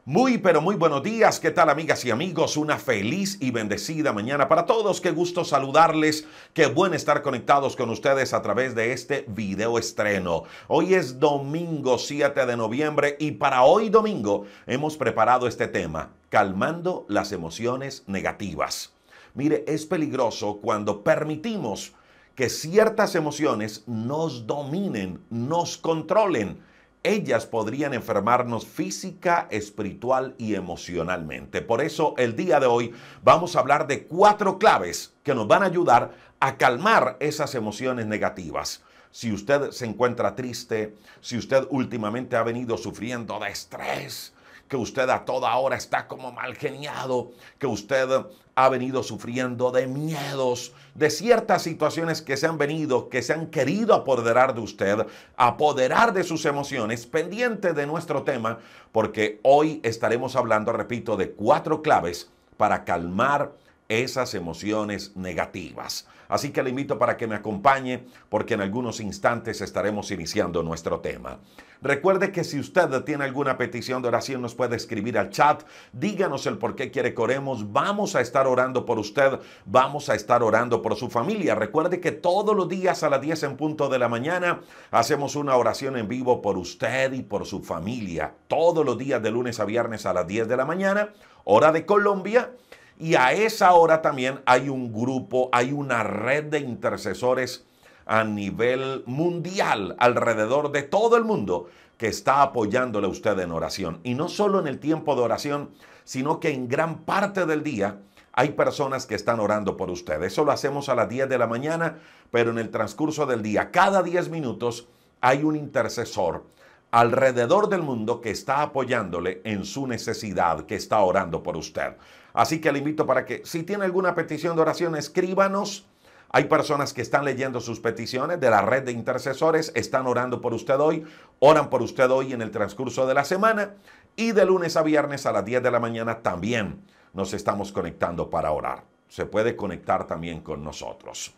Muy, pero muy buenos días. ¿Qué tal, amigas y amigos? Una feliz y bendecida mañana para todos. Qué gusto saludarles. Qué bueno estar conectados con ustedes a través de este video estreno. Hoy es domingo 7 de noviembre y para hoy domingo hemos preparado este tema, calmando las emociones negativas. Mire, es peligroso cuando permitimos que ciertas emociones nos dominen, nos controlen. Ellas podrían enfermarnos física, espiritual y emocionalmente. Por eso el día de hoy vamos a hablar de 4 claves que nos van a ayudar a calmar esas emociones negativas. Si usted se encuentra triste, si usted últimamente ha venido sufriendo de estrés, que usted a toda hora está como mal geniado, que usted ha venido sufriendo de miedos, de ciertas situaciones que se han venido, que se han querido apoderar de usted, apoderar de sus emociones, pendiente de nuestro tema, porque hoy estaremos hablando, repito, de 4 claves para calmar esas emociones negativas. Así que le invito para que me acompañe porque en algunos instantes estaremos iniciando nuestro tema. Recuerde que si usted tiene alguna petición de oración nos puede escribir al chat, díganos el por qué quiere que oremos, vamos a estar orando por usted, vamos a estar orando por su familia. Recuerde que todos los días a las 10 en punto de la mañana hacemos una oración en vivo por usted y por su familia. Todos los días de lunes a viernes a las 10 de la mañana, hora de Colombia. Y a esa hora también hay un grupo, hay una red de intercesores a nivel mundial, alrededor de todo el mundo, que está apoyándole a usted en oración. Y no solo en el tiempo de oración, sino que en gran parte del día hay personas que están orando por usted. Eso lo hacemos a las 10 de la mañana, pero en el transcurso del día, cada 10 minutos, hay un intercesor alrededor del mundo que está apoyándole en su necesidad, que está orando por usted. Así que le invito para que si tiene alguna petición de oración, escríbanos. Hay personas que están leyendo sus peticiones de la red de intercesores, están orando por usted hoy, oran por usted hoy en el transcurso de la semana y de lunes a viernes a las 10 de la mañana también nos estamos conectando para orar. Se puede conectar también con nosotros.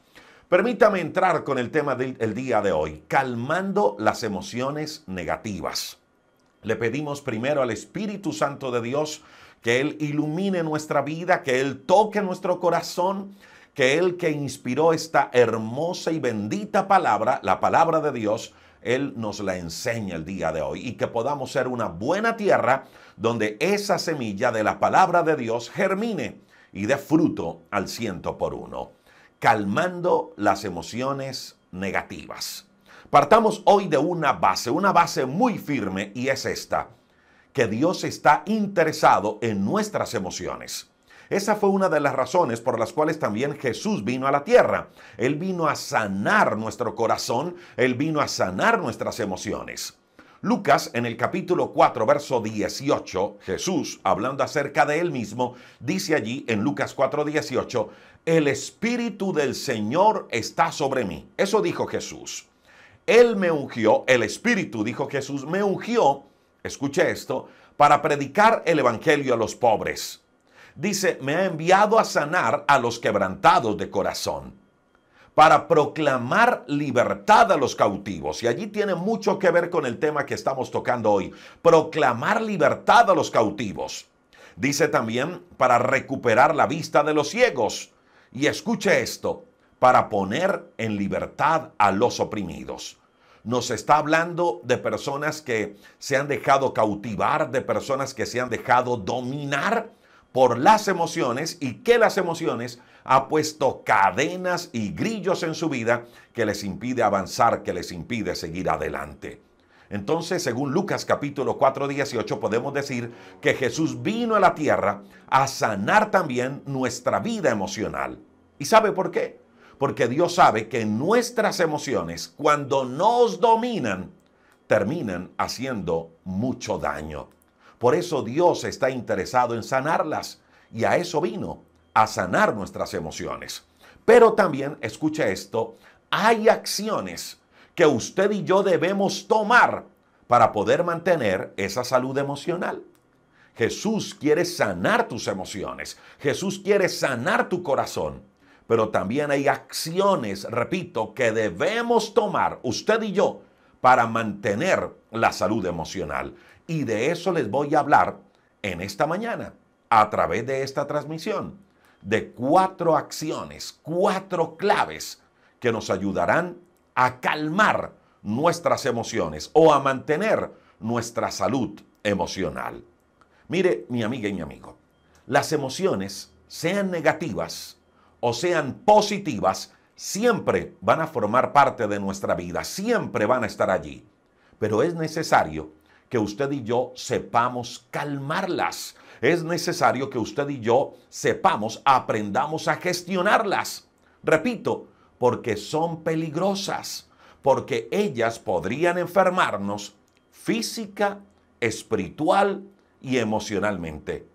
Permítame entrar con el tema del día de hoy, calmando las emociones negativas. Le pedimos primero al Espíritu Santo de Dios que Él ilumine nuestra vida, que Él toque nuestro corazón, que Él que inspiró esta hermosa y bendita palabra, la palabra de Dios, Él nos la enseña el día de hoy y que podamos ser una buena tierra donde esa semilla de la palabra de Dios germine y dé fruto al 100%. Calmando las emociones negativas. Partamos hoy de una base muy firme y es esta, que Dios está interesado en nuestras emociones. Esa fue una de las razones por las cuales también Jesús vino a la tierra. Él vino a sanar nuestro corazón, Él vino a sanar nuestras emociones. Lucas, en el capítulo 4, verso 18, Jesús, hablando acerca de Él mismo, dice allí en Lucas 4, 18, el Espíritu del Señor está sobre mí. Eso dijo Jesús. Él me ungió, el Espíritu, dijo Jesús, me ungió, escuche esto, para predicar el Evangelio a los pobres. Dice, me ha enviado a sanar a los quebrantados de corazón, para proclamar libertad a los cautivos. Y allí tiene mucho que ver con el tema que estamos tocando hoy, proclamar libertad a los cautivos. Dice también, para recuperar la vista de los ciegos. Y escuche esto, para poner en libertad a los oprimidos. Nos está hablando de personas que se han dejado cautivar, de personas que se han dejado dominar por las emociones y que las emociones ha puesto cadenas y grillos en su vida que les impide avanzar, que les impide seguir adelante. Entonces, según Lucas capítulo 4, 18, podemos decir que Jesús vino a la tierra a sanar también nuestra vida emocional. ¿Y sabe por qué? Porque Dios sabe que nuestras emociones, cuando nos dominan, terminan haciendo mucho daño. Por eso Dios está interesado en sanarlas y a eso vino, a sanar nuestras emociones. Pero también, escuche esto, hay acciones que usted y yo debemos tomar para poder mantener esa salud emocional. Jesús quiere sanar tus emociones. Jesús quiere sanar tu corazón. Pero también hay acciones, repito, que debemos tomar usted y yo para mantener la salud emocional. Y de eso les voy a hablar en esta mañana, a través de esta transmisión, de 4 acciones, 4 claves que nos ayudarán a calmar nuestras emociones o a mantener nuestra salud emocional. Mire, mi amiga y mi amigo, las emociones, sean negativas o sean positivas, siempre van a formar parte de nuestra vida, siempre van a estar allí. Pero es necesario que usted y yo sepamos calmarlas. Es necesario que usted y yo sepamos, aprendamos a gestionarlas. Repito, porque son peligrosas, porque ellas podrían enfermarnos física, espiritual y emocionalmente.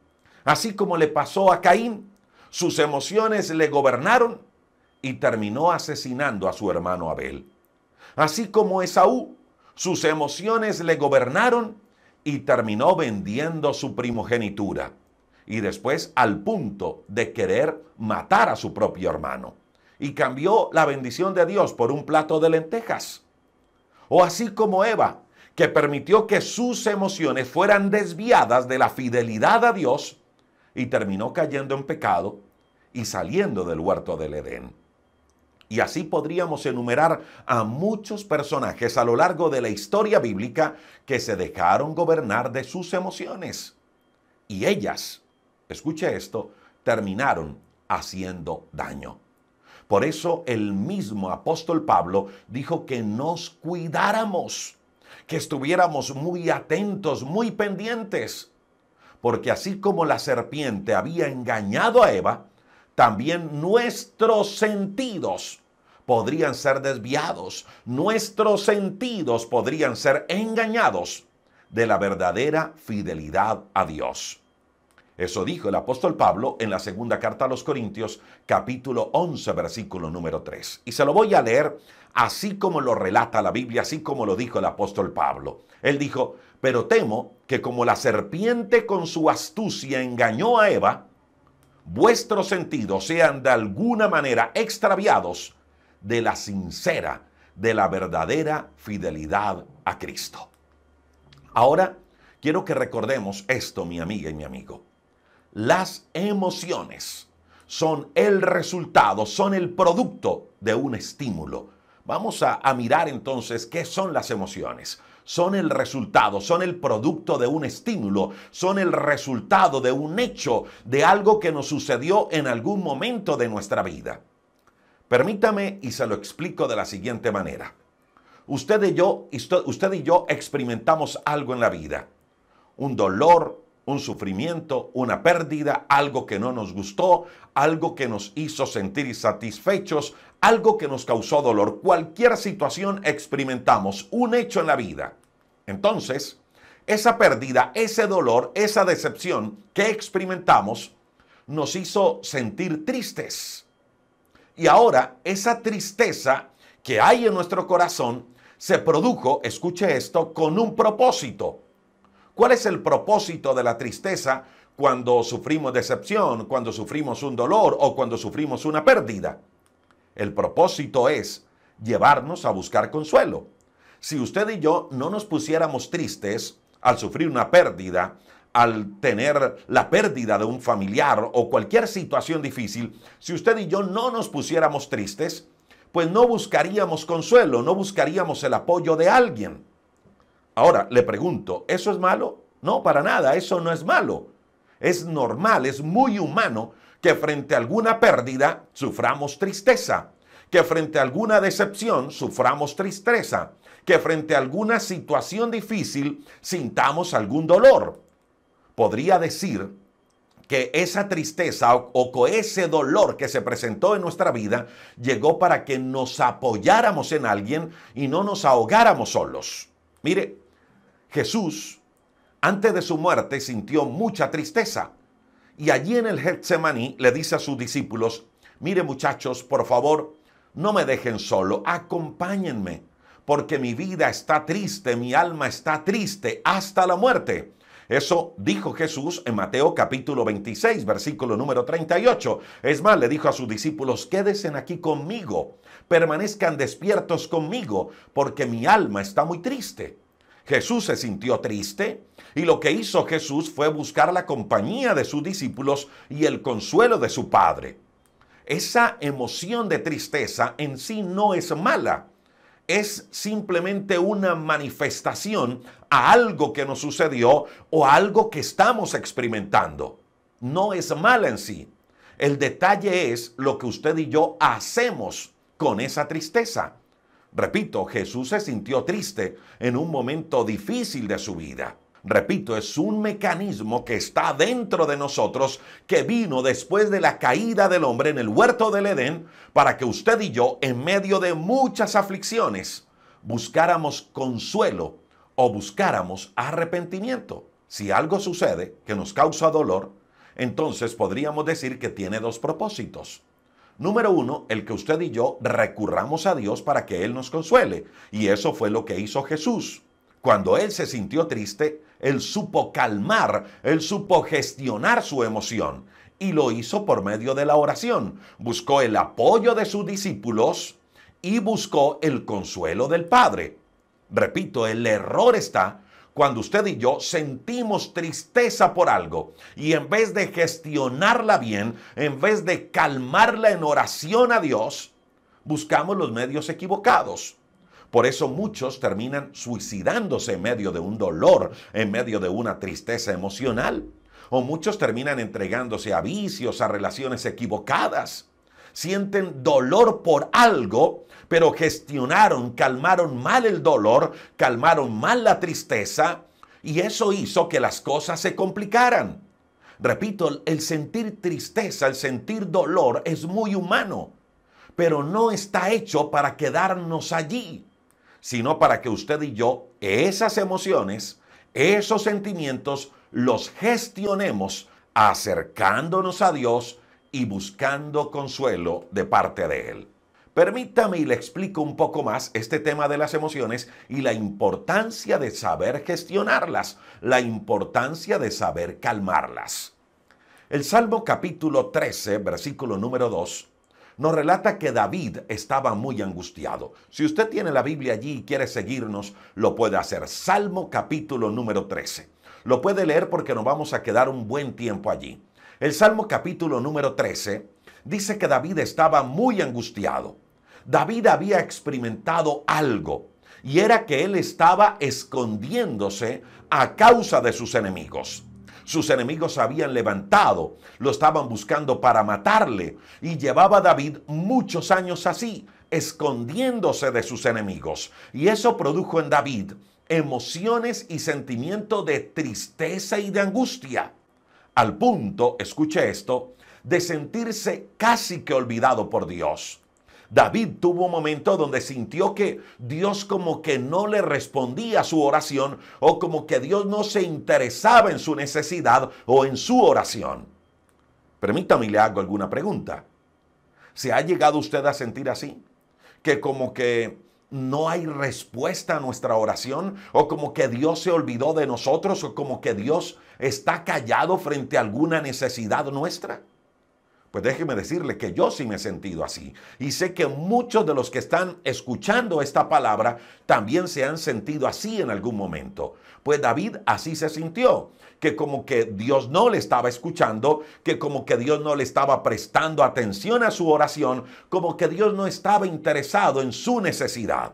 Así como le pasó a Caín, sus emociones le gobernaron y terminó asesinando a su hermano Abel. Así como Esaú, sus emociones le gobernaron y terminó vendiendo su primogenitura y después al punto de querer matar a su propio hermano y cambió la bendición de Dios por un plato de lentejas. O así como Eva, que permitió que sus emociones fueran desviadas de la fidelidad a Dios y terminó cayendo en pecado y saliendo del huerto del Edén. Y así podríamos enumerar a muchos personajes a lo largo de la historia bíblica que se dejaron gobernar de sus emociones. Y ellas, escuche esto, terminaron haciendo daño. Por eso el mismo apóstol Pablo dijo que nos cuidáramos, que estuviéramos muy atentos, muy pendientes. Porque así como la serpiente había engañado a Eva, también nuestros sentidos podrían ser desviados, nuestros sentidos podrían ser engañados de la verdadera fidelidad a Dios. Eso dijo el apóstol Pablo en la segunda carta a los Corintios, capítulo 11, versículo número 3. Y se lo voy a leer así como lo relata la Biblia, así como lo dijo el apóstol Pablo. Él dijo, pero temo que como la serpiente con su astucia engañó a Eva, vuestros sentidos sean de alguna manera extraviados de la sincera, de la verdadera fidelidad a Cristo. Ahora, quiero que recordemos esto, mi amiga y mi amigo. Las emociones son el resultado, son el producto de un estímulo. Vamos a mirar entonces qué son las emociones. Son el resultado, son el producto de un estímulo, son el resultado de un hecho, de algo que nos sucedió en algún momento de nuestra vida. Permítame y se lo explico de la siguiente manera. Usted y yo experimentamos algo en la vida, un dolor, un sufrimiento, una pérdida, algo que no nos gustó, algo que nos hizo sentir insatisfechos, algo que nos causó dolor. Cualquier situación experimentamos, un hecho en la vida. Entonces, esa pérdida, ese dolor, esa decepción que experimentamos nos hizo sentir tristes. Y ahora esa tristeza que hay en nuestro corazón se produjo, escuche esto, con un propósito. ¿Cuál es el propósito de la tristeza cuando sufrimos decepción, cuando sufrimos un dolor o cuando sufrimos una pérdida? El propósito es llevarnos a buscar consuelo. Si usted y yo no nos pusiéramos tristes al sufrir una pérdida, al tener la pérdida de un familiar o cualquier situación difícil, si usted y yo no nos pusiéramos tristes, pues no buscaríamos consuelo, no buscaríamos el apoyo de alguien. Ahora, le pregunto, ¿eso es malo? No, para nada, eso no es malo. Es normal, es muy humano que frente a alguna pérdida suframos tristeza, que frente a alguna decepción suframos tristeza, que frente a alguna situación difícil sintamos algún dolor. Podría decir que esa tristeza o ese dolor que se presentó en nuestra vida llegó para que nos apoyáramos en alguien y no nos ahogáramos solos. Mire, Jesús, antes de su muerte, sintió mucha tristeza. Y allí en el Getsemaní le dice a sus discípulos, mire muchachos, por favor, no me dejen solo, acompáñenme, porque mi vida está triste, mi alma está triste hasta la muerte. Eso dijo Jesús en Mateo capítulo 26, versículo número 38. Es más, le dijo a sus discípulos, quédense aquí conmigo, permanezcan despiertos conmigo, porque mi alma está muy triste. Jesús se sintió triste y lo que hizo Jesús fue buscar la compañía de sus discípulos y el consuelo de su Padre. Esa emoción de tristeza en sí no es mala. Es simplemente una manifestación a algo que nos sucedió o a algo que estamos experimentando. No es mala en sí. El detalle es lo que usted y yo hacemos con esa tristeza. Repito, Jesús se sintió triste en un momento difícil de su vida. Repito, es un mecanismo que está dentro de nosotros, que vino después de la caída del hombre en el huerto del Edén, para que usted y yo, en medio de muchas aflicciones, buscáramos consuelo o buscáramos arrepentimiento. Si algo sucede que nos causa dolor, entonces podríamos decir que tiene dos propósitos. Número uno, el que usted y yo recurramos a Dios para que Él nos consuele. Y eso fue lo que hizo Jesús. Cuando Él se sintió triste, Él supo calmar, Él supo gestionar su emoción. Y lo hizo por medio de la oración. Buscó el apoyo de sus discípulos y buscó el consuelo del Padre. Repito, el error está cuando usted y yo sentimos tristeza por algo y en vez de gestionarla bien, en vez de calmarla en oración a Dios, buscamos los medios equivocados. Por eso muchos terminan suicidándose en medio de un dolor, en medio de una tristeza emocional. O muchos terminan entregándose a vicios, a relaciones equivocadas. Sienten dolor por algo, pero gestionaron, calmaron mal el dolor, calmaron mal la tristeza, y eso hizo que las cosas se complicaran. Repito, el sentir tristeza, el sentir dolor es muy humano, pero no está hecho para quedarnos allí, sino para que usted y yo esas emociones, esos sentimientos, los gestionemos acercándonos a Dios y buscando consuelo de parte de Él. Permítame y le explico un poco más este tema de las emociones y la importancia de saber gestionarlas, la importancia de saber calmarlas. El Salmo capítulo 13, versículo número 2, nos relata que David estaba muy angustiado. Si usted tiene la Biblia allí y quiere seguirnos, lo puede hacer. Salmo capítulo número 13. Lo puede leer porque nos vamos a quedar un buen tiempo allí. El Salmo capítulo número 13 dice que David estaba muy angustiado. David había experimentado algo y era que él estaba escondiéndose a causa de sus enemigos. Sus enemigos se habían levantado, lo estaban buscando para matarle y llevaba David muchos años así, escondiéndose de sus enemigos. Y eso produjo en David emociones y sentimientos de tristeza y de angustia, al punto, escuche esto, de sentirse casi que olvidado por Dios. David tuvo un momento donde sintió que Dios como que no le respondía a su oración o como que Dios no se interesaba en su necesidad o en su oración. Permítame y le hago alguna pregunta. ¿Se ha llegado usted a sentir así? Que como que no hay respuesta a nuestra oración o como que Dios se olvidó de nosotros o como que Dios está callado frente a alguna necesidad nuestra. Pues déjeme decirle que yo sí me he sentido así. Y sé que muchos de los que están escuchando esta palabra también se han sentido así en algún momento. Pues David así se sintió, que como que Dios no le estaba escuchando, que como que Dios no le estaba prestando atención a su oración, como que Dios no estaba interesado en su necesidad.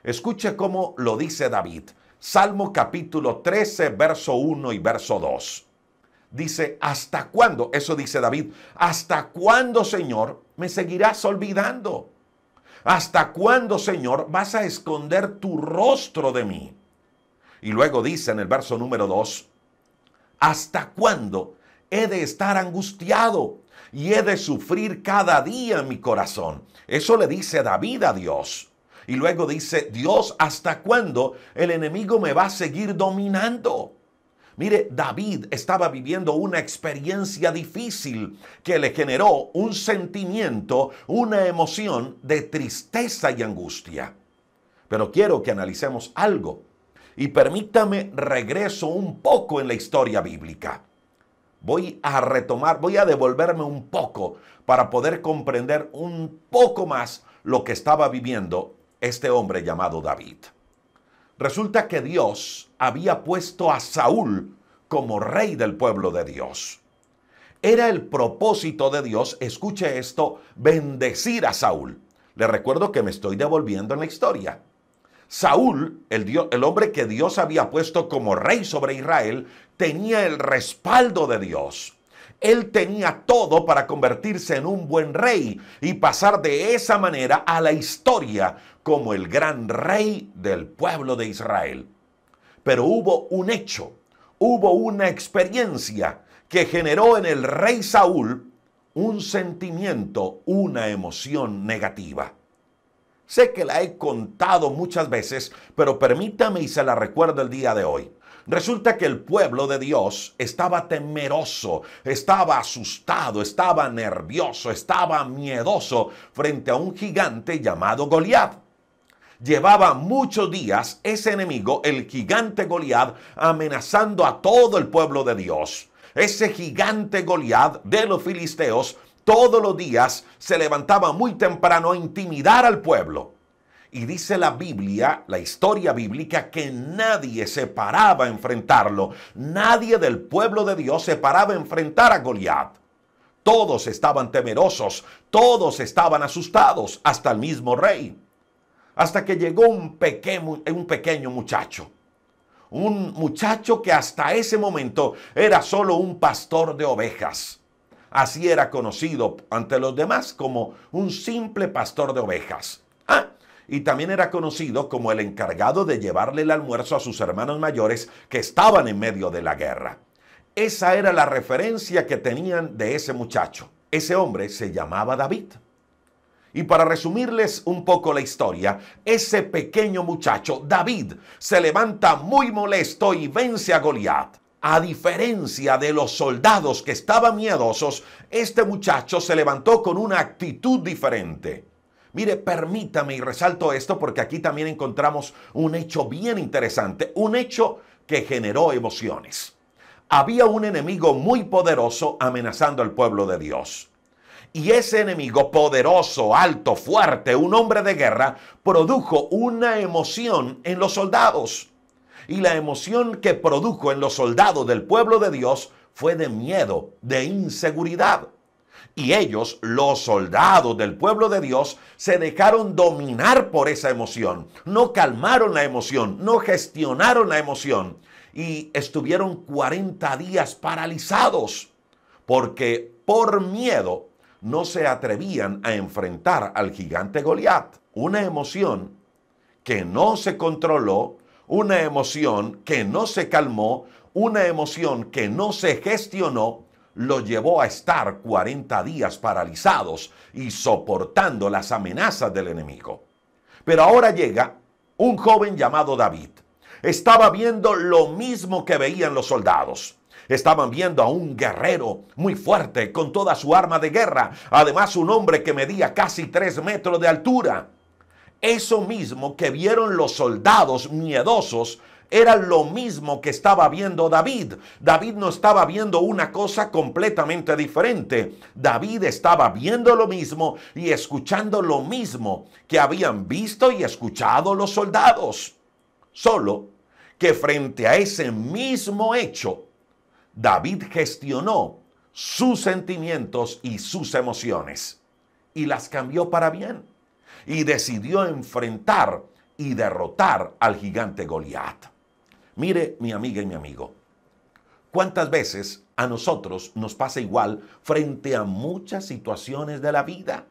Escuche cómo lo dice David. Salmo capítulo 13, verso 1 y verso 2. Dice, ¿hasta cuándo? Eso dice David. ¿Hasta cuándo, Señor, me seguirás olvidando? ¿Hasta cuándo, Señor, vas a esconder tu rostro de mí? Y luego dice en el verso número 2, ¿hasta cuándo he de estar angustiado y he de sufrir cada día en mi corazón? Eso le dice David a Dios. Y luego dice, Dios, ¿hasta cuándo el enemigo me va a seguir dominando? Mire, David estaba viviendo una experiencia difícil que le generó un sentimiento, una emoción de tristeza y angustia. Pero quiero que analicemos algo y permítame regreso un poco en la historia bíblica. Voy a devolverme un poco para poder comprender un poco más lo que estaba viviendo este hombre llamado David. Resulta que Dios había puesto a Saúl como rey del pueblo de Dios. Era el propósito de Dios, escuche esto, bendecir a Saúl. Le recuerdo que me estoy devolviendo en la historia. Saúl, el hombre que Dios había puesto como rey sobre Israel, tenía el respaldo de Dios. Él tenía todo para convertirse en un buen rey y pasar de esa manera a la historia como el gran rey del pueblo de Israel. Pero hubo un hecho, hubo una experiencia que generó en el rey Saúl un sentimiento, una emoción negativa. Sé que la he contado muchas veces, pero permítame y se la recuerdo el día de hoy. Resulta que el pueblo de Dios estaba temeroso, estaba asustado, estaba nervioso, estaba miedoso frente a un gigante llamado Goliat. Llevaba muchos días ese enemigo, el gigante Goliat, amenazando a todo el pueblo de Dios. Ese gigante Goliat de los filisteos todos los días se levantaba muy temprano a intimidar al pueblo. Y dice la Biblia, la historia bíblica, que nadie se paraba a enfrentarlo. Nadie del pueblo de Dios se paraba a enfrentar a Goliat. Todos estaban temerosos, todos estaban asustados, hasta el mismo rey. Hasta que llegó un pequeño muchacho. Un muchacho que hasta ese momento era solo un pastor de ovejas. Así era conocido ante los demás como un simple pastor de ovejas. Y también era conocido como el encargado de llevarle el almuerzo a sus hermanos mayores que estaban en medio de la guerra. Esa era la referencia que tenían de ese muchacho. Ese hombre se llamaba David. Y para resumirles un poco la historia, ese pequeño muchacho, David, se levanta muy molesto y vence a Goliat. A diferencia de los soldados que estaban miedosos, este muchacho se levantó con una actitud diferente. Mire, permítame y resalto esto porque aquí también encontramos un hecho bien interesante, un hecho que generó emociones. Había un enemigo muy poderoso amenazando al pueblo de Dios. Y ese enemigo poderoso, alto, fuerte, un hombre de guerra, produjo una emoción en los soldados. Y la emoción que produjo en los soldados del pueblo de Dios fue de miedo, de inseguridad. Y ellos, los soldados del pueblo de Dios, se dejaron dominar por esa emoción. No calmaron la emoción, no gestionaron la emoción. Y estuvieron 40 días paralizados porque por miedo no se atrevían a enfrentar al gigante Goliat. Una emoción que no se controló, una emoción que no se calmó, una emoción que no se gestionó, lo llevó a estar 40 días paralizados y soportando las amenazas del enemigo. Pero ahora llega un joven llamado David. Estaba viendo lo mismo que veían los soldados. Estaban viendo a un guerrero muy fuerte con toda su arma de guerra. Además, un hombre que medía casi 3 metros de altura. Eso mismo que vieron los soldados miedosos era lo mismo que estaba viendo David. David no estaba viendo una cosa completamente diferente. David estaba viendo lo mismo y escuchando lo mismo que habían visto y escuchado los soldados. Solo que frente a ese mismo hecho, David gestionó sus sentimientos y sus emociones y las cambió para bien y decidió enfrentar y derrotar al gigante Goliat. Mire, mi amiga y mi amigo, ¿cuántas veces a nosotros nos pasa igual frente a muchas situaciones de la vida?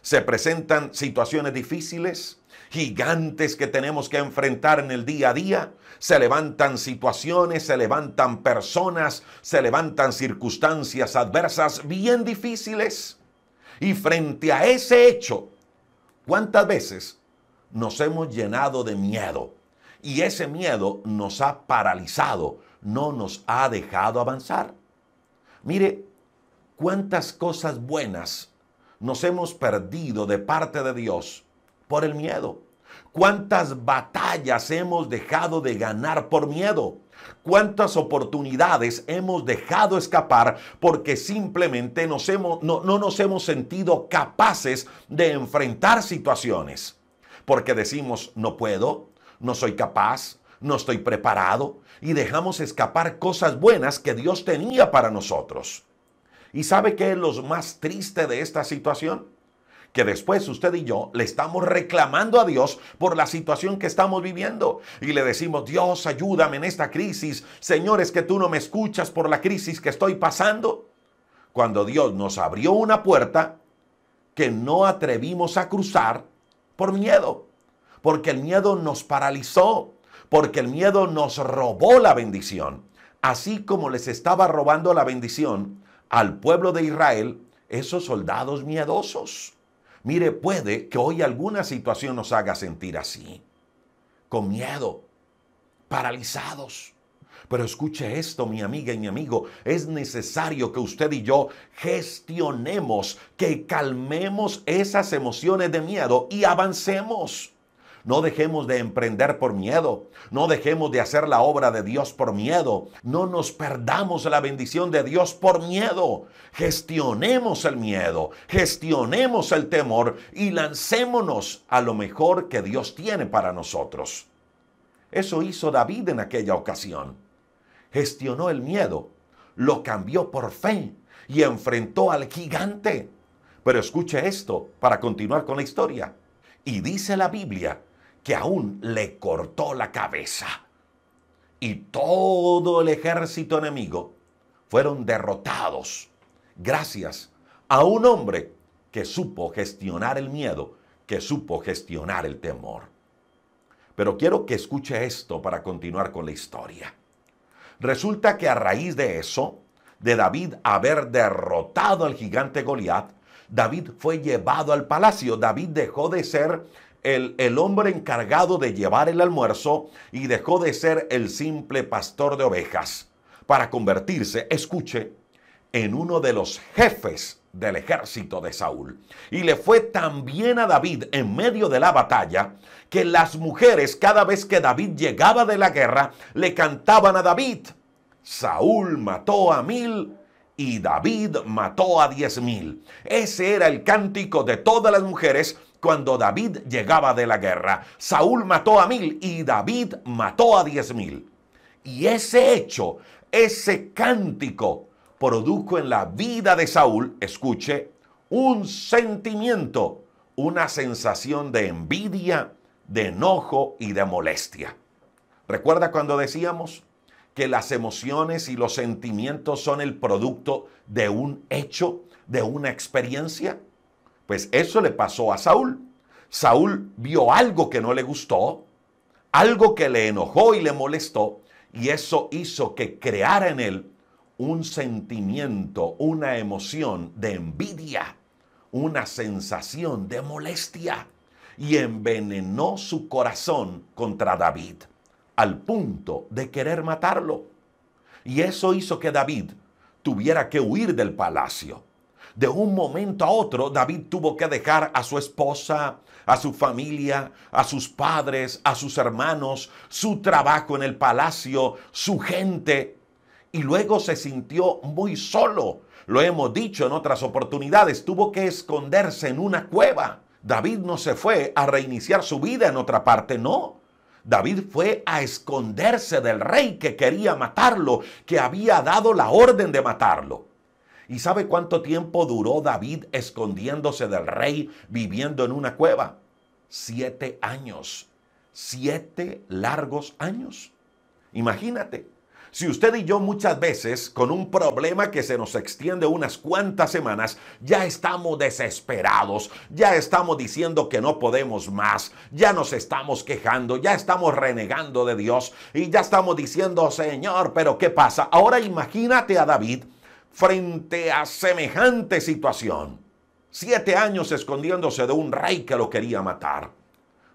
Se presentan situaciones difíciles, gigantes que tenemos que enfrentar en el día a día. Se levantan situaciones, se levantan personas, se levantan circunstancias adversas bien difíciles. Y frente a ese hecho, ¿cuántas veces nos hemos llenado de miedo? Y ese miedo nos ha paralizado, no nos ha dejado avanzar. Mire, cuántas cosas buenas nos hemos perdido de parte de Dios por el miedo. Cuántas batallas hemos dejado de ganar por miedo. Cuántas oportunidades hemos dejado escapar porque simplemente no nos hemos sentido capaces de enfrentar situaciones. Porque decimos, no puedo, no soy capaz, no estoy preparado, y dejamos escapar cosas buenas que Dios tenía para nosotros. ¿Y sabe qué es lo más triste de esta situación? Que después usted y yo le estamos reclamando a Dios por la situación que estamos viviendo. Y le decimos, Dios, ayúdame en esta crisis. Señor, es que tú no me escuchas por la crisis que estoy pasando. Cuando Dios nos abrió una puerta que no atrevimos a cruzar por miedo. Porque el miedo nos paralizó. Porque el miedo nos robó la bendición. Así como les estaba robando la bendición al pueblo de Israel, esos soldados miedosos. Mire, puede que hoy alguna situación nos haga sentir así, con miedo, paralizados. Pero escuche esto, mi amiga y mi amigo, es necesario que usted y yo gestionemos, que calmemos esas emociones de miedo y avancemos. No dejemos de emprender por miedo. No dejemos de hacer la obra de Dios por miedo. No nos perdamos la bendición de Dios por miedo. Gestionemos el miedo, gestionemos el temor y lancémonos a lo mejor que Dios tiene para nosotros. Eso hizo David en aquella ocasión. Gestionó el miedo, lo cambió por fe y enfrentó al gigante. Pero escuche esto para continuar con la historia. Y dice la Biblia que aún le cortó la cabeza. Y todo el ejército enemigo fueron derrotados gracias a un hombre que supo gestionar el miedo, que supo gestionar el temor. Pero quiero que escuche esto para continuar con la historia. Resulta que a raíz de eso, de David haber derrotado al gigante Goliat, David fue llevado al palacio. David dejó de ser el hombre encargado de llevar el almuerzo y dejó de ser el simple pastor de ovejas para convertirse, escuche, en uno de los jefes del ejército de Saúl. Y le fue tan bien a David en medio de la batalla que las mujeres, cada vez que David llegaba de la guerra, le cantaban a David: Saúl mató a 1000 y David mató a 10,000. Ese era el cántico de todas las mujeres cuando David llegaba de la guerra. Saúl mató a 1000 y David mató a 10,000. Y ese hecho, ese cántico, produjo en la vida de Saúl, escuche, un sentimiento, una sensación de envidia, de enojo y de molestia. ¿Recuerda cuando decíamos que las emociones y los sentimientos son el producto de un hecho, de una experiencia? Pues eso le pasó a Saúl. Saúl vio algo que no le gustó, algo que le enojó y le molestó, y eso hizo que creara en él un sentimiento, una emoción de envidia, una sensación de molestia, y envenenó su corazón contra David, al punto de querer matarlo. Y eso hizo que David tuviera que huir del palacio. De un momento a otro, David tuvo que dejar a su esposa, a su familia, a sus padres, a sus hermanos, su trabajo en el palacio, su gente. Y luego se sintió muy solo. Lo hemos dicho en otras oportunidades, tuvo que esconderse en una cueva. David no se fue a reiniciar su vida en otra parte, no. David fue a esconderse del rey que quería matarlo, que había dado la orden de matarlo. ¿Y sabe cuánto tiempo duró David escondiéndose del rey, viviendo en una cueva? 7 años. 7 largos años. Imagínate. Si usted y yo muchas veces con un problema que se nos extiende unas cuantas semanas, ya estamos desesperados, ya estamos diciendo que no podemos más, ya nos estamos quejando, ya estamos renegando de Dios y ya estamos diciendo, Señor, pero ¿qué pasa? Ahora imagínate a David frente a semejante situación. 7 años escondiéndose de un rey que lo quería matar.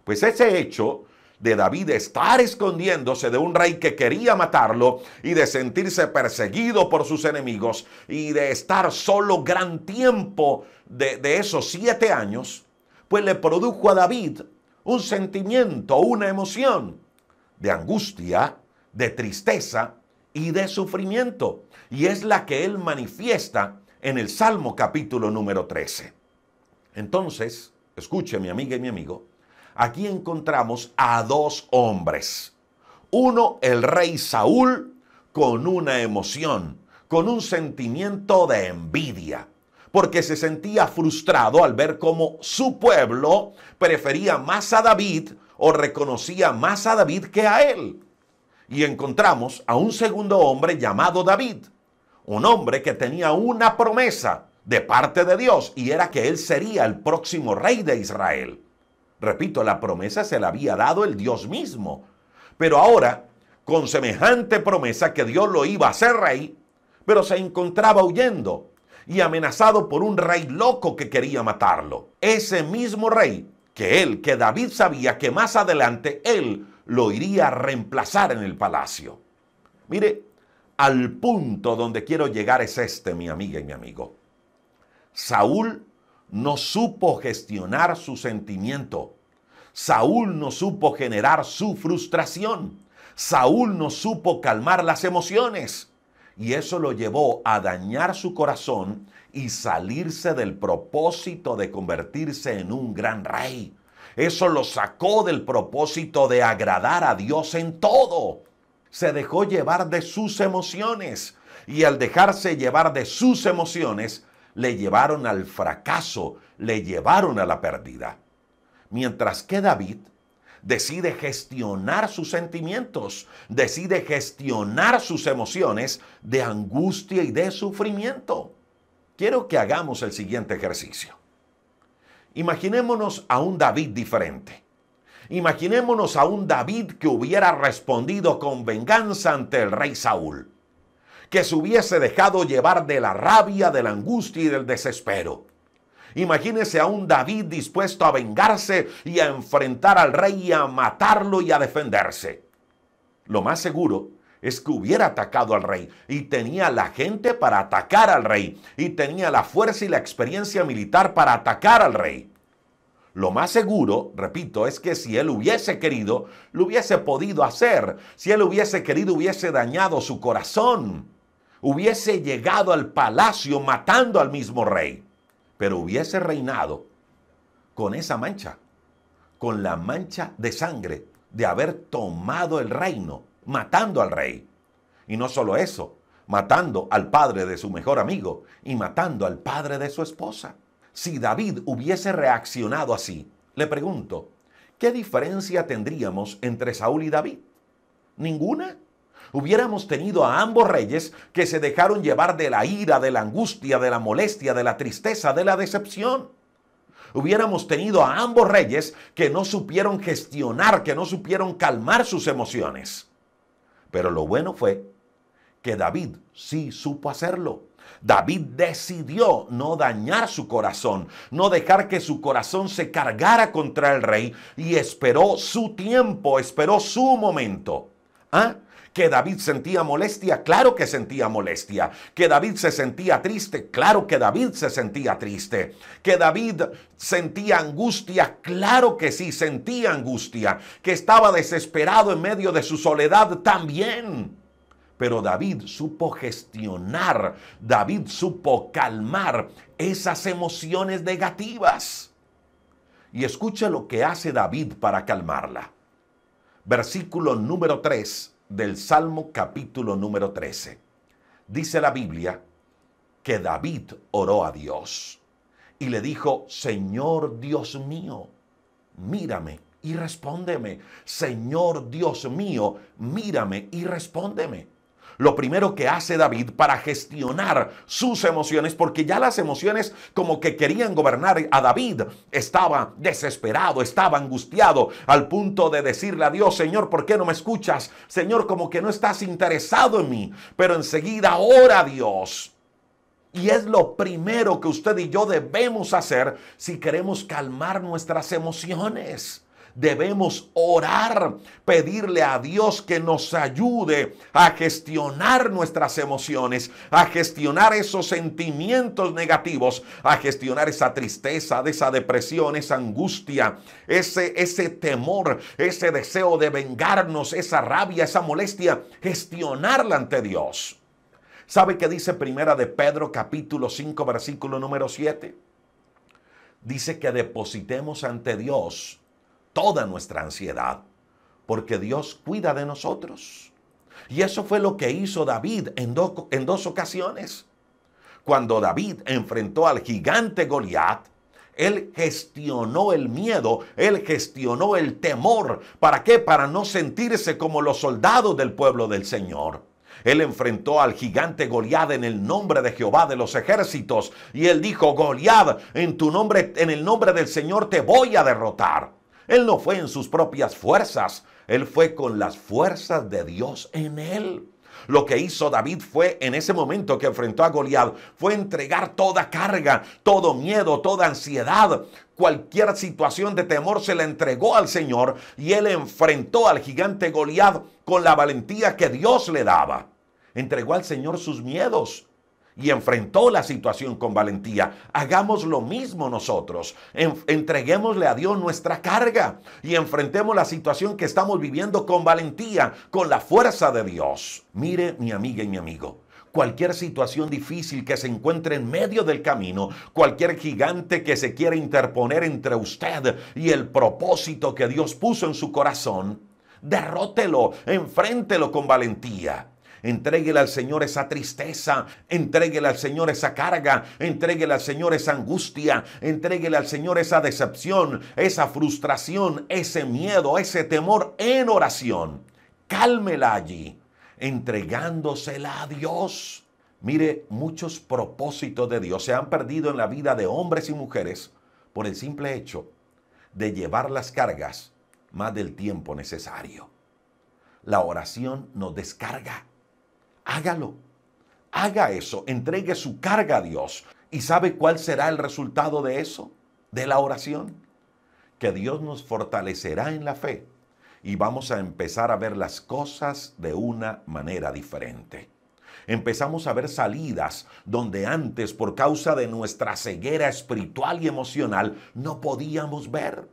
Pues ese hecho de David estar escondiéndose de un rey que quería matarlo y de sentirse perseguido por sus enemigos y de estar solo gran tiempo de esos 7 años, pues le produjo a David un sentimiento, una emoción de angustia, de tristeza y de sufrimiento. Y es la que él manifiesta en el Salmo capítulo número 13. Entonces, escuche mi amiga y mi amigo, aquí encontramos a dos hombres. Uno, el rey Saúl, con una emoción, con un sentimiento de envidia, porque se sentía frustrado al ver cómo su pueblo prefería más a David o reconocía más a David que a él. Y encontramos a un segundo hombre llamado David, un hombre que tenía una promesa de parte de Dios y era que él sería el próximo rey de Israel. Repito, la promesa se la había dado el Dios mismo. Pero ahora, con semejante promesa que Dios lo iba a hacer rey, pero se encontraba huyendo y amenazado por un rey loco que quería matarlo. Ese mismo rey que David sabía que más adelante él lo iría a reemplazar en el palacio. Mire, al punto donde quiero llegar es este, mi amiga y mi amigo. Saúl no supo gestionar su sentimiento. Saúl no supo generar su frustración. Saúl no supo calmar las emociones. Y eso lo llevó a dañar su corazón y salirse del propósito de convertirse en un gran rey. Eso lo sacó del propósito de agradar a Dios en todo. Se dejó llevar de sus emociones y al dejarse llevar de sus emociones, le llevaron al fracaso, le llevaron a la pérdida. Mientras que David decide gestionar sus sentimientos, decide gestionar sus emociones de angustia y de sufrimiento. Quiero que hagamos el siguiente ejercicio. Imaginémonos a un David diferente. Imaginémonos a un David que hubiera respondido con venganza ante el rey Saúl, que se hubiese dejado llevar de la rabia, de la angustia y del desespero. Imagínese a un David dispuesto a vengarse y a enfrentar al rey y a matarlo y a defenderse. Lo más seguro es que hubiera atacado al rey y tenía la gente para atacar al rey y tenía la fuerza y la experiencia militar para atacar al rey. Lo más seguro, repito, es que si él hubiese querido, lo hubiese podido hacer. Si él hubiese querido, hubiese dañado su corazón. Hubiese llegado al palacio matando al mismo rey. Pero hubiese reinado con esa mancha, con la mancha de sangre de haber tomado el reino, matando al rey. Y no solo eso, matando al padre de su mejor amigo y matando al padre de su esposa. Si David hubiese reaccionado así, le pregunto, ¿qué diferencia tendríamos entre Saúl y David? ¿Ninguna? Hubiéramos tenido a ambos reyes que se dejaron llevar de la ira, de la angustia, de la molestia, de la tristeza, de la decepción. Hubiéramos tenido a ambos reyes que no supieron gestionar, que no supieron calmar sus emociones. Pero lo bueno fue que David sí supo hacerlo. David decidió no dañar su corazón, no dejar que su corazón se cargara contra el rey y esperó su tiempo, esperó su momento. ¿Ah? ¿Que David sentía molestia? Claro que sentía molestia. ¿Que David se sentía triste? Claro que David se sentía triste. ¿Que David sentía angustia? Claro que sí, sentía angustia. ¿Que estaba desesperado en medio de su soledad? También. Pero David supo gestionar, David supo calmar esas emociones negativas. Y escucha lo que hace David para calmarla. Versículo número 3 del Salmo capítulo número 13. Dice la Biblia que David oró a Dios y le dijo, Señor Dios mío, mírame y respóndeme. Señor Dios mío, mírame y respóndeme. Lo primero que hace David para gestionar sus emociones, porque ya las emociones como que querían gobernar a David, estaba desesperado, estaba angustiado, al punto de decirle a Dios, Señor, ¿por qué no me escuchas? Señor, como que no estás interesado en mí, pero enseguida ora a Dios. Y es lo primero que usted y yo debemos hacer si queremos calmar nuestras emociones. Debemos orar, pedirle a Dios que nos ayude a gestionar nuestras emociones, a gestionar esos sentimientos negativos, a gestionar esa tristeza, esa depresión, esa angustia, ese temor, ese deseo de vengarnos, esa rabia, esa molestia, gestionarla ante Dios. ¿Sabe qué dice Primera de Pedro capítulo 5 versículo número 7? Dice que depositemos ante Dios toda nuestra ansiedad, porque Dios cuida de nosotros. Y eso fue lo que hizo David en dos ocasiones. Cuando David enfrentó al gigante Goliat, él gestionó el miedo, él gestionó el temor. ¿Para qué? Para no sentirse como los soldados del pueblo del Señor. Él enfrentó al gigante Goliat en el nombre de Jehová de los ejércitos. Y él dijo: Goliat, en tu nombre, en el nombre del Señor te voy a derrotar. Él no fue en sus propias fuerzas, él fue con las fuerzas de Dios en él. Lo que hizo David fue, en ese momento que enfrentó a Goliat, fue entregar toda carga, todo miedo, toda ansiedad, cualquier situación de temor se la entregó al Señor, y él enfrentó al gigante Goliat con la valentía que Dios le daba. Entregó al Señor sus miedos y enfrentó la situación con valentía. Hagamos lo mismo nosotros. Entreguémosle a Dios nuestra carga y enfrentemos la situación que estamos viviendo con valentía, con la fuerza de Dios. Mire, mi amiga y mi amigo, cualquier situación difícil que se encuentre en medio del camino, cualquier gigante que se quiera interponer entre usted y el propósito que Dios puso en su corazón, derrótelo, enfréntelo con valentía. Entréguele al Señor esa tristeza, entréguele al Señor esa carga, entréguele al Señor esa angustia, entréguele al Señor esa decepción, esa frustración, ese miedo, ese temor en oración. Cálmela allí, entregándosela a Dios. Mire, muchos propósitos de Dios se han perdido en la vida de hombres y mujeres por el simple hecho de llevar las cargas más del tiempo necesario. La oración nos descarga. Hágalo, haga eso, entregue su carga a Dios. ¿Y sabe cuál será el resultado de eso? De la oración. Que Dios nos fortalecerá en la fe y vamos a empezar a ver las cosas de una manera diferente. Empezamos a ver salidas donde antes, por causa de nuestra ceguera espiritual y emocional, no podíamos ver.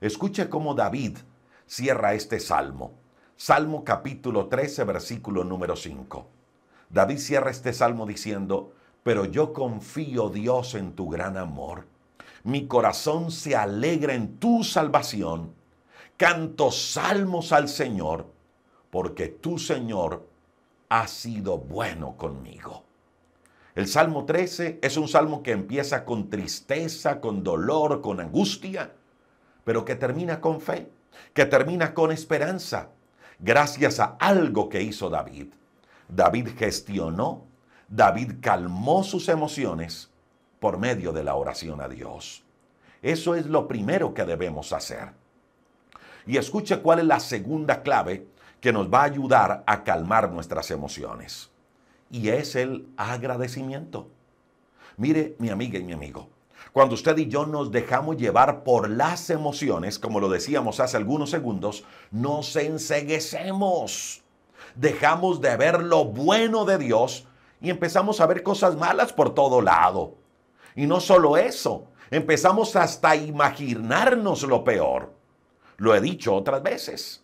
Escuche cómo David cierra este salmo. Salmo capítulo 13, versículo número 5. David cierra este salmo diciendo: pero yo confío, Dios, en tu gran amor. Mi corazón se alegra en tu salvación. Canto salmos al Señor, porque tú, Señor, has sido bueno conmigo. El Salmo 13 es un salmo que empieza con tristeza, con dolor, con angustia, pero que termina con fe, que termina con esperanza. Gracias a algo que hizo David. David gestionó, David calmó sus emociones por medio de la oración a Dios. Eso es lo primero que debemos hacer. Y escuche cuál es la segunda clave que nos va a ayudar a calmar nuestras emociones. Y es el agradecimiento. Mire, mi amiga y mi amigo, cuando usted y yo nos dejamos llevar por las emociones, como lo decíamos hace algunos segundos, nos enceguecemos. Dejamos de ver lo bueno de Dios y empezamos a ver cosas malas por todo lado. Y no solo eso, empezamos hasta a imaginarnos lo peor. Lo he dicho otras veces.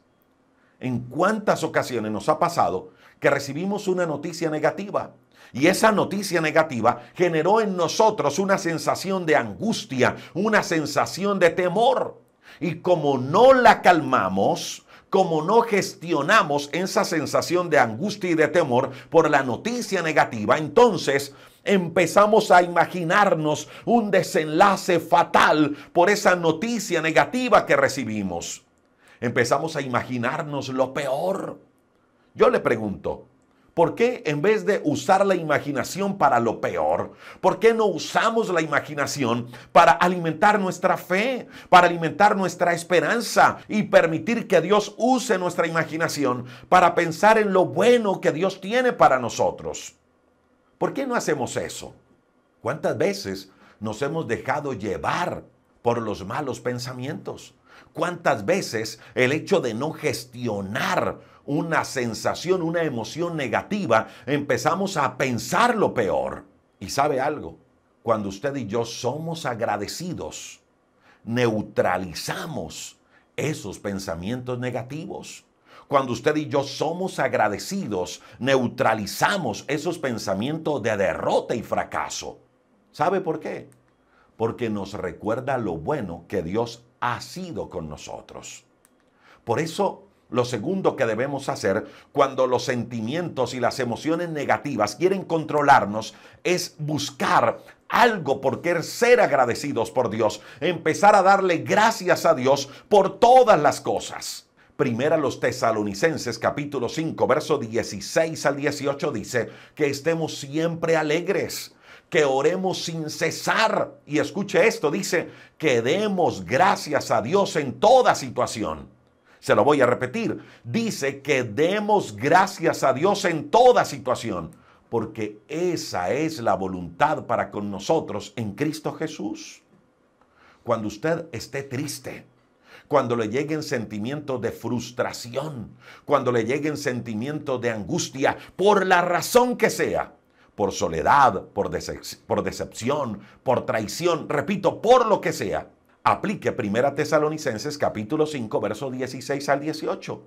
¿En cuántas ocasiones nos ha pasado que recibimos una noticia negativa? Y esa noticia negativa generó en nosotros una sensación de angustia, una sensación de temor. Y como no la calmamos, como no gestionamos esa sensación de angustia y de temor por la noticia negativa, entonces empezamos a imaginarnos un desenlace fatal por esa noticia negativa que recibimos. Empezamos a imaginarnos lo peor. Yo le pregunto, ¿por qué en vez de usar la imaginación para lo peor, por qué no usamos la imaginación para alimentar nuestra fe, para alimentar nuestra esperanza y permitir que Dios use nuestra imaginación para pensar en lo bueno que Dios tiene para nosotros? ¿Por qué no hacemos eso? ¿Cuántas veces nos hemos dejado llevar por los malos pensamientos? ¿Cuántas veces el hecho de no gestionar una sensación, una emoción negativa, empezamos a pensar lo peor? Y sabe algo, cuando usted y yo somos agradecidos, neutralizamos esos pensamientos negativos. Cuando usted y yo somos agradecidos, neutralizamos esos pensamientos de derrota y fracaso. ¿Sabe por qué? Porque nos recuerda lo bueno que Dios ha sido con nosotros. Por eso, lo segundo que debemos hacer cuando los sentimientos y las emociones negativas quieren controlarnos es buscar algo por qué ser agradecidos por Dios, empezar a darle gracias a Dios por todas las cosas. Primera los Tesalonicenses capítulo 5, verso 16 al 18 dice que estemos siempre alegres, que oremos sin cesar. Y escuche esto, dice que demos gracias a Dios en toda situación. Se lo voy a repetir. Dice que demos gracias a Dios en toda situación, porque esa es la voluntad para con nosotros en Cristo Jesús. Cuando usted esté triste, cuando le lleguen sentimientos de frustración, cuando le lleguen sentimientos de angustia, por la razón que sea, por soledad, por decepción, por traición, repito, por lo que sea, aplique 1 Tesalonicenses capítulo 5, versos 16 al 18.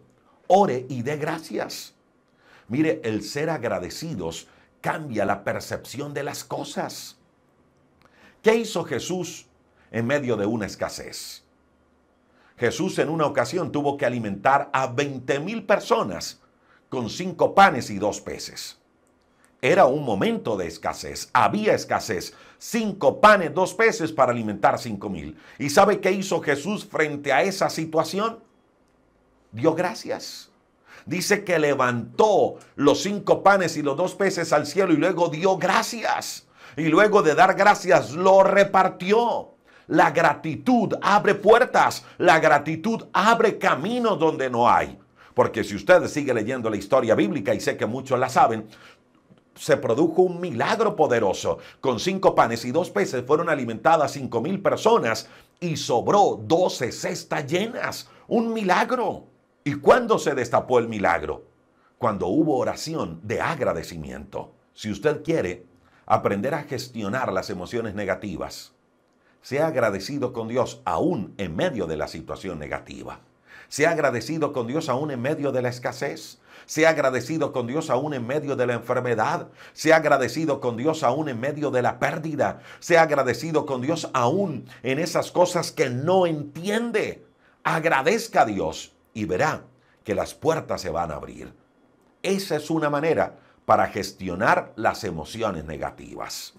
Ore y dé gracias. Mire, el ser agradecidos cambia la percepción de las cosas. ¿Qué hizo Jesús en medio de una escasez? Jesús en una ocasión tuvo que alimentar a 20,000 personas con 5 panes y 2 peces. Era un momento de escasez, había escasez. 5 panes, 2 peces para alimentar 5,000. ¿Y sabe qué hizo Jesús frente a esa situación? Dio gracias. Dice que levantó los 5 panes y los 2 peces al cielo y luego dio gracias. Y luego de dar gracias lo repartió. La gratitud abre puertas, la gratitud abre caminos donde no hay. Porque si usted sigue leyendo la historia bíblica, y sé que muchos la saben, se produjo un milagro poderoso. Con 5 panes y 2 peces fueron alimentadas 5,000 personas y sobró 12 cestas llenas. Un milagro. ¿Y cuándo se destapó el milagro? Cuando hubo oración de agradecimiento. Si usted quiere aprender a gestionar las emociones negativas, sea agradecido con Dios aún en medio de la situación negativa. Sea agradecido con Dios aún en medio de la escasez. Sea agradecido con Dios aún en medio de la enfermedad. Sea agradecido con Dios aún en medio de la pérdida. Sea agradecido con Dios aún en esas cosas que no entiende. Agradezca a Dios y verá que las puertas se van a abrir. Esa es una manera para gestionar las emociones negativas.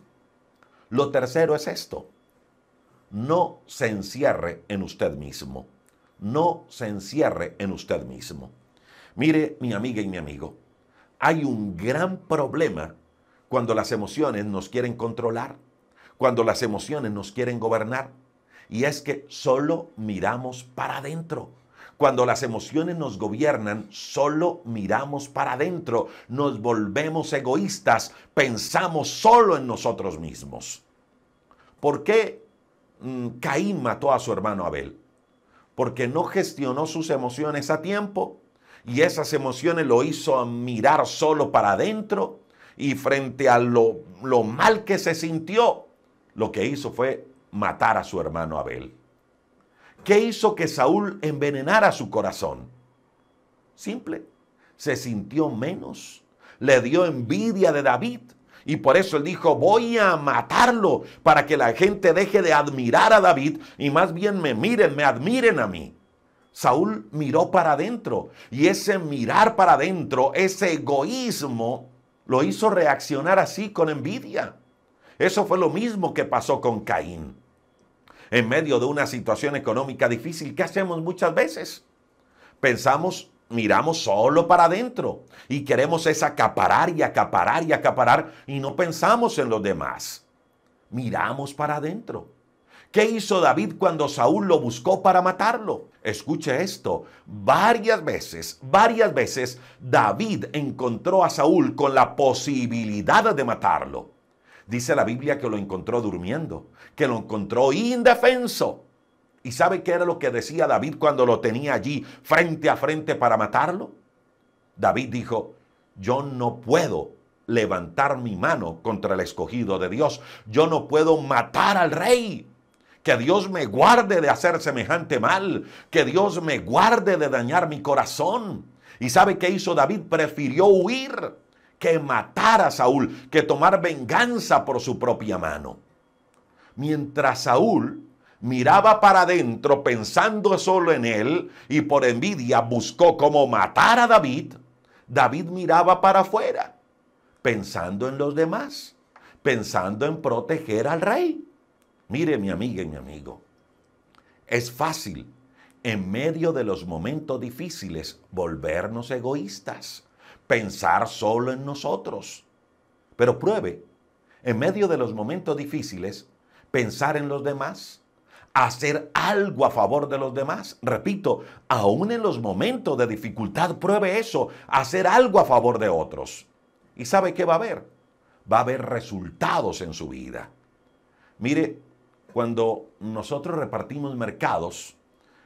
Lo tercero es esto. No se encierre en usted mismo. No se encierre en usted mismo. Mire, mi amiga y mi amigo, hay un gran problema cuando las emociones nos quieren controlar, cuando las emociones nos quieren gobernar, y es que solo miramos para adentro. Cuando las emociones nos gobiernan, solo miramos para adentro, nos volvemos egoístas, pensamos solo en nosotros mismos. ¿Por qué Caín mató a su hermano Abel? Porque no gestionó sus emociones a tiempo y esas emociones lo hizo mirar solo para adentro, y frente a lo mal que se sintió, lo que hizo fue matar a su hermano Abel. ¿Qué hizo que Saúl envenenara su corazón? Simple, se sintió menos, le dio envidia de David. Y por eso él dijo, voy a matarlo para que la gente deje de admirar a David y más bien me miren, me admiren a mí. Saúl miró para adentro y ese mirar para adentro, ese egoísmo, lo hizo reaccionar así con envidia. Eso fue lo mismo que pasó con Caín. En medio de una situación económica difícil, ¿qué hacemos muchas veces? Miramos solo para adentro y queremos es acaparar y acaparar y acaparar y no pensamos en los demás. Miramos para adentro. ¿Qué hizo David cuando Saúl lo buscó para matarlo? Escuche esto, varias veces David encontró a Saúl con la posibilidad de matarlo. Dice la Biblia que lo encontró durmiendo, que lo encontró indefenso. ¿Y sabe qué era lo que decía David cuando lo tenía allí frente a frente para matarlo? David dijo, yo no puedo levantar mi mano contra el escogido de Dios. Yo no puedo matar al rey. Que Dios me guarde de hacer semejante mal. Que Dios me guarde de dañar mi corazón. ¿Y sabe qué hizo David? Prefirió huir que matar a Saúl, que tomar venganza por su propia mano. Mientras Saúl miraba para adentro pensando solo en él y por envidia buscó cómo matar a David, David miraba para afuera, pensando en los demás, pensando en proteger al rey. Mire, mi amiga y mi amigo, es fácil en medio de los momentos difíciles volvernos egoístas, pensar solo en nosotros. Pero pruebe, en medio de los momentos difíciles, pensar en los demás, hacer algo a favor de los demás. Repito, aún en los momentos de dificultad, pruebe eso, hacer algo a favor de otros. ¿Y sabe qué va a haber? Va a haber resultados en su vida. Mire, cuando nosotros repartimos mercados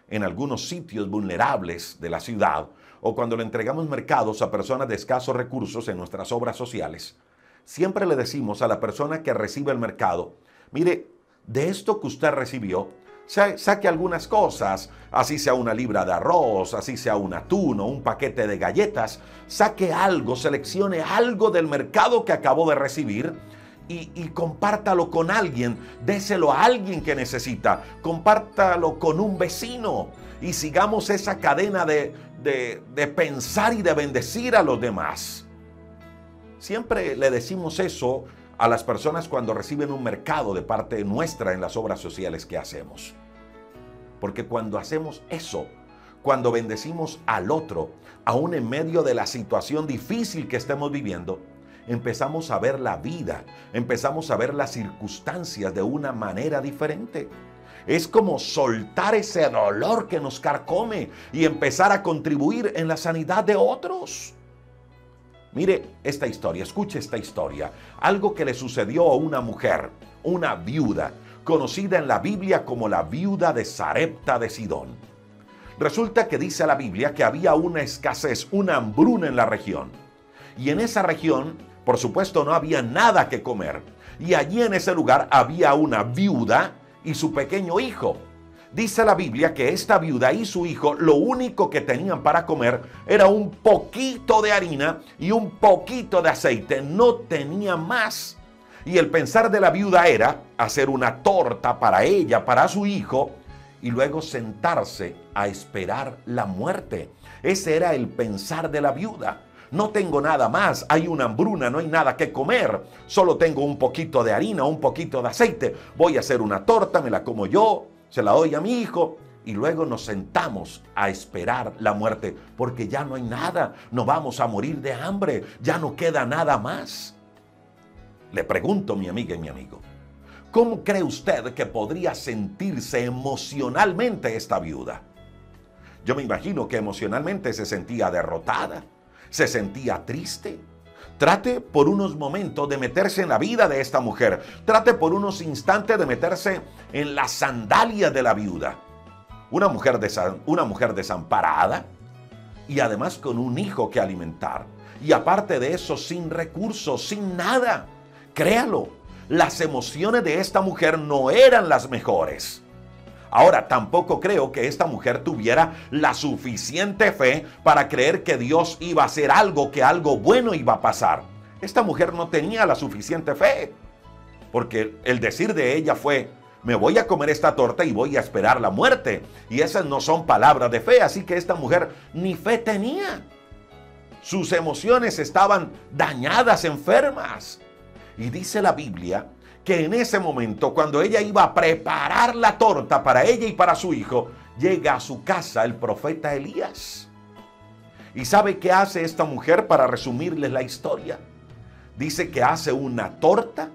en algunos sitios vulnerables de la ciudad, o cuando le entregamos mercados a personas de escasos recursos en nuestras obras sociales, siempre le decimos a la persona que recibe el mercado, mire, de esto que usted recibió, saque algunas cosas, así sea una libra de arroz, así sea un atún o un paquete de galletas, saque algo, seleccione algo del mercado que acabó de recibir y compártalo con alguien, déselo a alguien que necesita, compártalo con un vecino y sigamos esa cadena de pensar y de bendecir a los demás. Siempre le decimos eso a las personas cuando reciben un mercado de parte nuestra en las obras sociales que hacemos. Porque cuando hacemos eso, cuando bendecimos al otro, aún en medio de la situación difícil que estemos viviendo, empezamos a ver la vida, empezamos a ver las circunstancias de una manera diferente. Es como soltar ese dolor que nos carcome y empezar a contribuir en la sanidad de otros. Mire esta historia, escuche esta historia. Algo que le sucedió a una mujer, una viuda, conocida en la Biblia como la viuda de Sarepta de Sidón. Resulta que dice la Biblia que había una escasez, una hambruna en la región. Y en esa región, por supuesto, no había nada que comer. Y allí en ese lugar había una viuda y su pequeño hijo. Dice la Biblia que esta viuda y su hijo lo único que tenían para comer era un poquito de harina y un poquito de aceite. No tenía más. Y el pensar de la viuda era hacer una torta para ella, para su hijo, y luego sentarse a esperar la muerte. Ese era el pensar de la viuda. No tengo nada más, hay una hambruna, no hay nada que comer. Solo tengo un poquito de harina, un poquito de aceite. Voy a hacer una torta, me la como yo, se la doy a mi hijo y luego nos sentamos a esperar la muerte porque ya no hay nada, no vamos a morir de hambre, ya no queda nada más. Le pregunto, mi amiga y mi amigo, ¿cómo cree usted que podría sentirse emocionalmente esta viuda? Yo me imagino que emocionalmente se sentía derrotada, se sentía triste. Trate por unos momentos de meterse en la vida de esta mujer. Trate por unos instantes de meterse en las sandalias de la viuda. Una mujer desamparada y además con un hijo que alimentar. Y aparte de eso, sin recursos, sin nada. Créalo, las emociones de esta mujer no eran las mejores. Ahora, tampoco creo que esta mujer tuviera la suficiente fe para creer que Dios iba a hacer algo, que algo bueno iba a pasar. Esta mujer no tenía la suficiente fe, porque el decir de ella fue, me voy a comer esta torta y voy a esperar la muerte. Y esas no son palabras de fe, así que esta mujer ni fe tenía. Sus emociones estaban dañadas, enfermas. Y dice la Biblia que en ese momento, cuando ella iba a preparar la torta para ella y para su hijo, llega a su casa el profeta Elías. ¿Y sabe qué hace esta mujer para resumirles la historia? Dice que hace una torta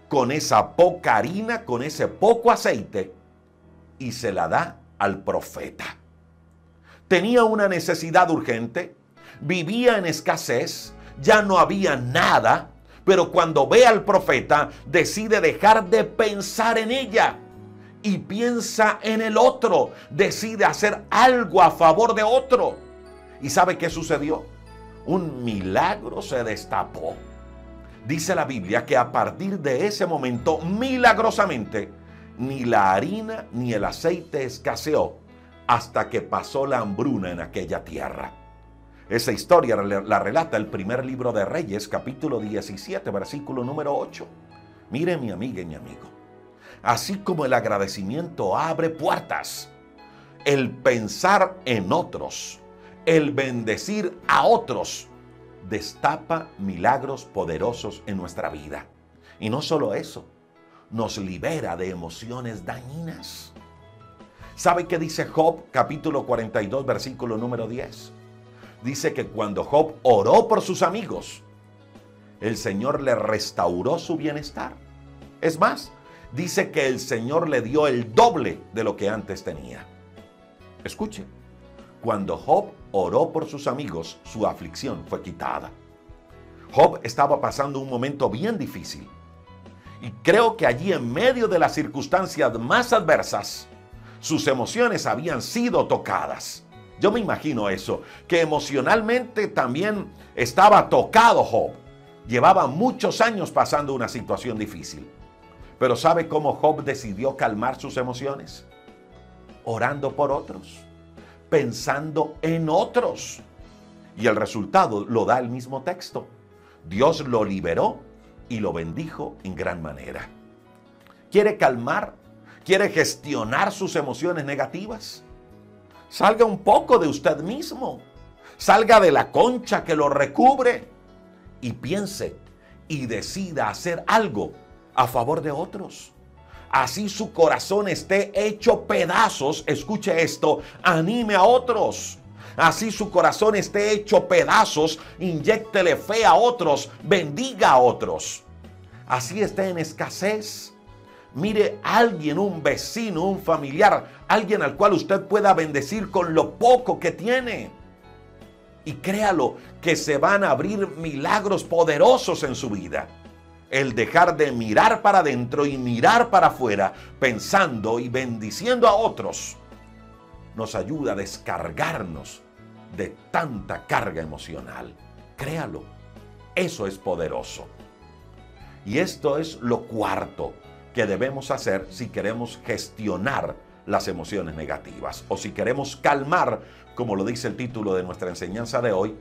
con esa poca harina, con ese poco aceite, y se la da al profeta. Tenía una necesidad urgente, vivía en escasez, ya no había nada. Pero cuando ve al profeta, decide dejar de pensar en ella y piensa en el otro. Decide hacer algo a favor de otro. ¿Y sabe qué sucedió? Un milagro se destapó. Dice la Biblia que a partir de ese momento, milagrosamente, ni la harina ni el aceite escaseó hasta que pasó la hambruna en aquella tierra. Esa historia la relata el primer libro de Reyes, capítulo 17, versículo número 8. Mire, mi amiga y mi amigo, Así como el agradecimiento abre puertas, el pensar en otros, el bendecir a otros, destapa milagros poderosos en nuestra vida. Y no solo eso, nos libera de emociones dañinas. ¿Sabe qué dice Job, capítulo 42, versículo número 10? Dice que cuando Job oró por sus amigos, el Señor le restauró su bienestar. Es más, dice que el Señor le dio el doble de lo que antes tenía. Escuche, cuando Job oró por sus amigos, su aflicción fue quitada. Job estaba pasando un momento bien difícil. Y creo que allí, en medio de las circunstancias más adversas, sus emociones habían sido tocadas. Yo me imagino eso, que emocionalmente también estaba tocado Job. Llevaba muchos años pasando una situación difícil. Pero ¿sabe cómo Job decidió calmar sus emociones? Orando por otros, pensando en otros. Y el resultado lo da el mismo texto. Dios lo liberó y lo bendijo en gran manera. ¿Quiere calmar? ¿Quiere gestionar sus emociones negativas? Salga un poco de usted mismo. Salga de la concha que lo recubre y piense y decida hacer algo a favor de otros. Así su corazón esté hecho pedazos. Escuche esto, anime a otros. Así su corazón esté hecho pedazos, inyéctele fe a otros, bendiga a otros. Así esté en escasez. Mire a alguien, un vecino, un familiar, alguien al cual usted pueda bendecir con lo poco que tiene. Y créalo, que se van a abrir milagros poderosos en su vida. El dejar de mirar para adentro y mirar para afuera, pensando y bendiciendo a otros, nos ayuda a descargarnos de tanta carga emocional. Créalo, eso es poderoso. Y esto es lo cuarto que debemos hacer si queremos gestionar las emociones negativas o si queremos calmar, como lo dice el título de nuestra enseñanza de hoy,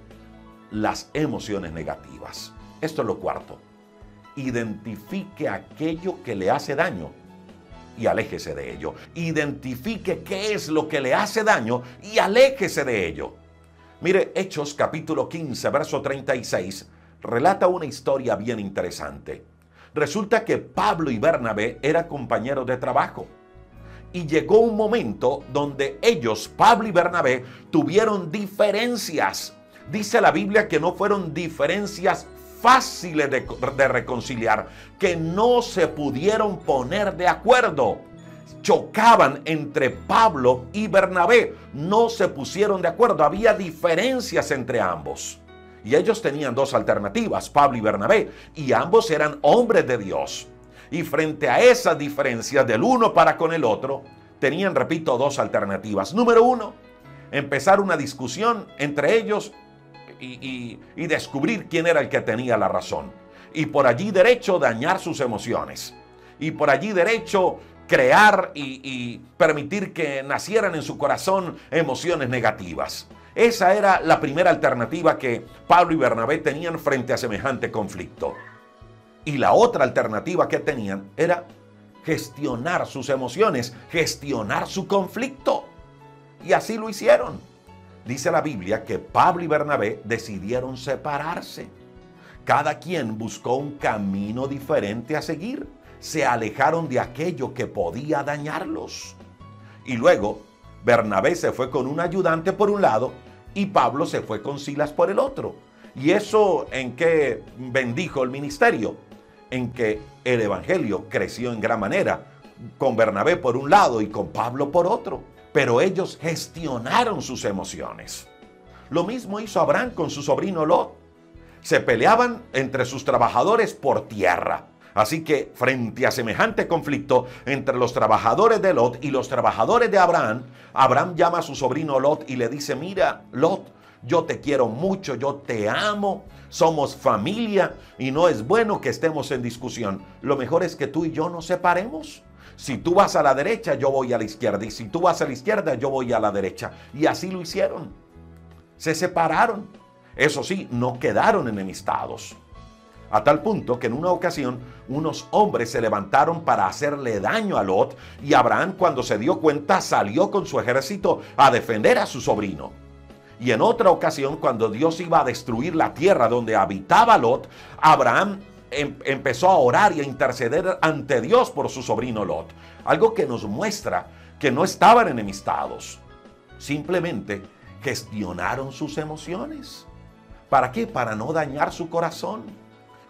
las emociones negativas. Esto es lo cuarto. Identifique aquello que le hace daño y aléjese de ello. Identifique qué es lo que le hace daño y aléjese de ello. Mire, Hechos capítulo 15, verso 36, relata una historia bien interesante. Resulta que Pablo y Bernabé eran compañeros de trabajo. Y llegó un momento donde ellos, Pablo y Bernabé, tuvieron diferencias. Dice la Biblia que no fueron diferencias fáciles de reconciliar, que no se pudieron poner de acuerdo. Chocaban entre Pablo y Bernabé, no se pusieron de acuerdo, había diferencias entre ambos. Y ellos tenían dos alternativas, Pablo y Bernabé, y ambos eran hombres de Dios. Y frente a esas diferencias del uno para con el otro, tenían, repito, dos alternativas. Número uno, empezar una discusión entre ellos y descubrir quién era el que tenía la razón. Y por allí derecho dañar sus emociones. Y por allí derecho crear y permitir que nacieran en su corazón emociones negativas. Esa era la primera alternativa que Pablo y Bernabé tenían frente a semejante conflicto. Y la otra alternativa que tenían era gestionar sus emociones, gestionar su conflicto. Y así lo hicieron. Dice la Biblia que Pablo y Bernabé decidieron separarse. Cada quien buscó un camino diferente a seguir. Se alejaron de aquello que podía dañarlos. Y luego Bernabé se fue con un ayudante por un lado y Pablo se fue con Silas por el otro. ¿Y eso en qué bendijo el ministerio? En que el evangelio creció en gran manera, con Bernabé por un lado y con Pablo por otro. Pero ellos gestionaron sus emociones. Lo mismo hizo Abraham con su sobrino Lot. Se peleaban entre sus trabajadores por tierra. Así que frente a semejante conflicto entre los trabajadores de Lot y los trabajadores de Abraham, Abraham llama a su sobrino Lot y le dice: mira, Lot, yo te quiero mucho, yo te amo, somos familia y no es bueno que estemos en discusión. Lo mejor es que tú y yo nos separemos. Si tú vas a la derecha, yo voy a la izquierda. Y si tú vas a la izquierda, yo voy a la derecha. Y así lo hicieron. Se separaron. Eso sí, no quedaron enemistados. A tal punto que en una ocasión unos hombres se levantaron para hacerle daño a Lot y Abraham, cuando se dio cuenta, salió con su ejército a defender a su sobrino. Y en otra ocasión, cuando Dios iba a destruir la tierra donde habitaba Lot, Abraham empezó a orar y a interceder ante Dios por su sobrino Lot. Algo que nos muestra que no estaban enemistados. Simplemente gestionaron sus emociones. ¿Para qué? Para no dañar su corazón.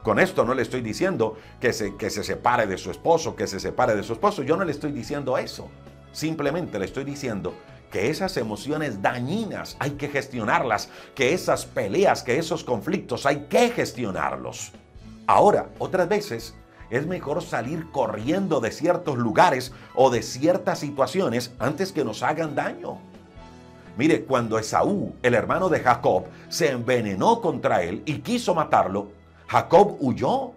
Con esto no le estoy diciendo que se separe de su esposo, que se separe de su esposo. Yo no le estoy diciendo eso. Simplemente le estoy diciendo que esas emociones dañinas hay que gestionarlas, que esas peleas, que esos conflictos hay que gestionarlos. Ahora, otras veces es mejor salir corriendo de ciertos lugares o de ciertas situaciones antes que nos hagan daño. Mire, cuando Esaú, el hermano de Jacob, se envenenó contra él y quiso matarlo, Jacob huyó.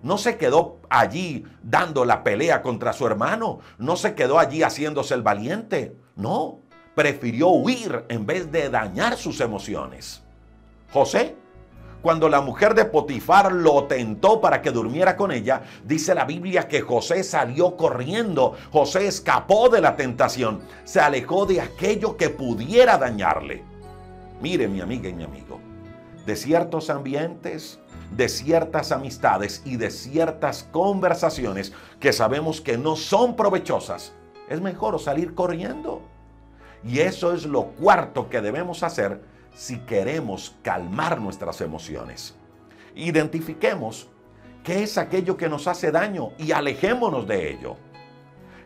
No se quedó allí dando la pelea contra su hermano. No se quedó allí haciéndose el valiente. No, prefirió huir en vez de dañar sus emociones. José, cuando la mujer de Potifar lo tentó para que durmiera con ella, dice la Biblia que José salió corriendo. José escapó de la tentación, se alejó de aquello que pudiera dañarle. Mire, mi amiga y mi amigo, de ciertos ambientes, de ciertas amistades y de ciertas conversaciones que sabemos que no son provechosas, es mejor salir corriendo. Y eso es lo cuarto que debemos hacer si queremos calmar nuestras emociones. Identifiquemos qué es aquello que nos hace daño y alejémonos de ello.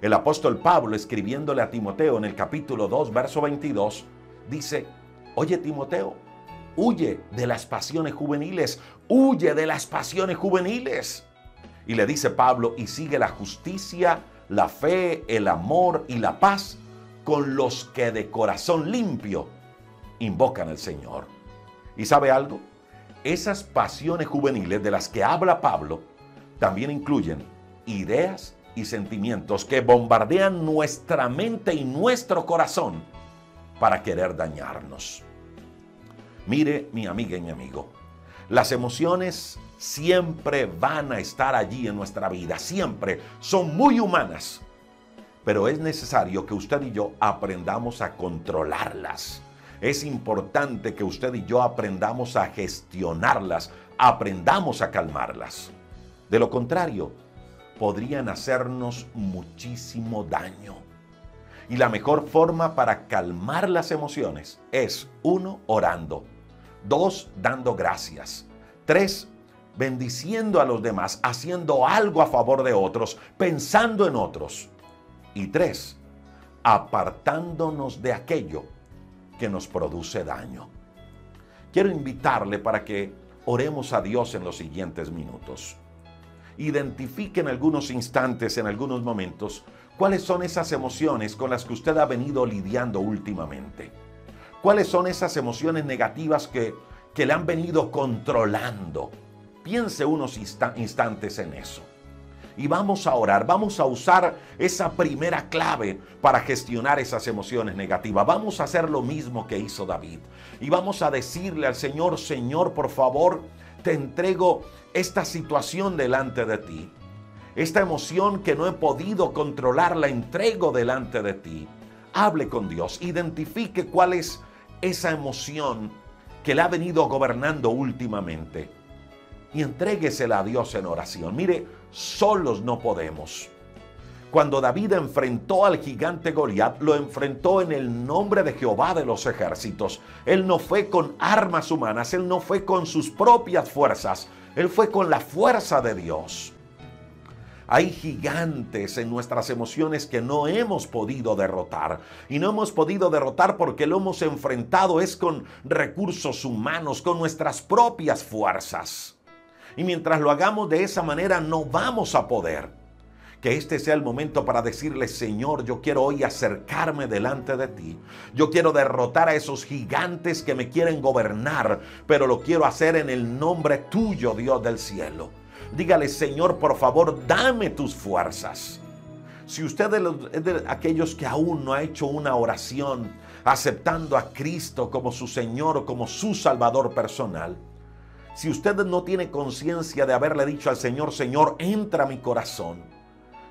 El apóstol Pablo, escribiéndole a Timoteo en el capítulo 2, verso 22, dice: oye, Timoteo, huye de las pasiones juveniles, huye de las pasiones juveniles. Y le dice Pablo: y sigue la justicia, la fe, el amor y la paz con los que de corazón limpio invocan al Señor. ¿Y sabe algo? Esas pasiones juveniles de las que habla Pablo también incluyen ideas y sentimientos que bombardean nuestra mente y nuestro corazón para querer dañarnos. Mire, mi amiga y mi amigo, las emociones siempre van a estar allí en nuestra vida, siempre son muy humanas, pero es necesario que usted y yo aprendamos a controlarlas. Es importante que usted y yo aprendamos a gestionarlas, aprendamos a calmarlas. De lo contrario, podrían hacernos muchísimo daño. Y la mejor forma para calmar las emociones es: 1, orando; 2, dando gracias; 3, bendiciendo a los demás, haciendo algo a favor de otros, pensando en otros; y 3, apartándonos de aquello que nos produce daño. Quiero invitarle para que oremos a Dios en los siguientes minutos. Identifique en algunos instantes, en algunos momentos, cuáles son esas emociones con las que usted ha venido lidiando últimamente. ¿Cuáles son esas emociones negativas que le han venido controlando? Piense unos instantes en eso. Y vamos a orar, vamos a usar esa primera clave para gestionar esas emociones negativas. Vamos a hacer lo mismo que hizo David. Y vamos a decirle al Señor: Señor, por favor, te entrego esta situación delante de ti. Esta emoción que no he podido controlar, la entrego delante de ti. Hable con Dios, identifique cuál es esa emoción que le ha venido gobernando últimamente. Y entréguesela a Dios en oración. Mire, solos no podemos. Cuando David enfrentó al gigante Goliat, lo enfrentó en el nombre de Jehová de los ejércitos. Él no fue con armas humanas, él no fue con sus propias fuerzas, él fue con la fuerza de Dios. Hay gigantes en nuestras emociones que no hemos podido derrotar. Y no hemos podido derrotar porque lo hemos enfrentado es con recursos humanos, con nuestras propias fuerzas. Y mientras lo hagamos de esa manera, no vamos a poder. Que este sea el momento para decirle: Señor, yo quiero hoy acercarme delante de ti. Yo quiero derrotar a esos gigantes que me quieren gobernar, pero lo quiero hacer en el nombre tuyo, Dios del cielo. Dígale: Señor, por favor, dame tus fuerzas. Si usted es de aquellos que aún no ha hecho una oración aceptando a Cristo como su Señor o como su Salvador personal, Si usted no tiene conciencia de haberle dicho al Señor, Señor, entra a mi corazón,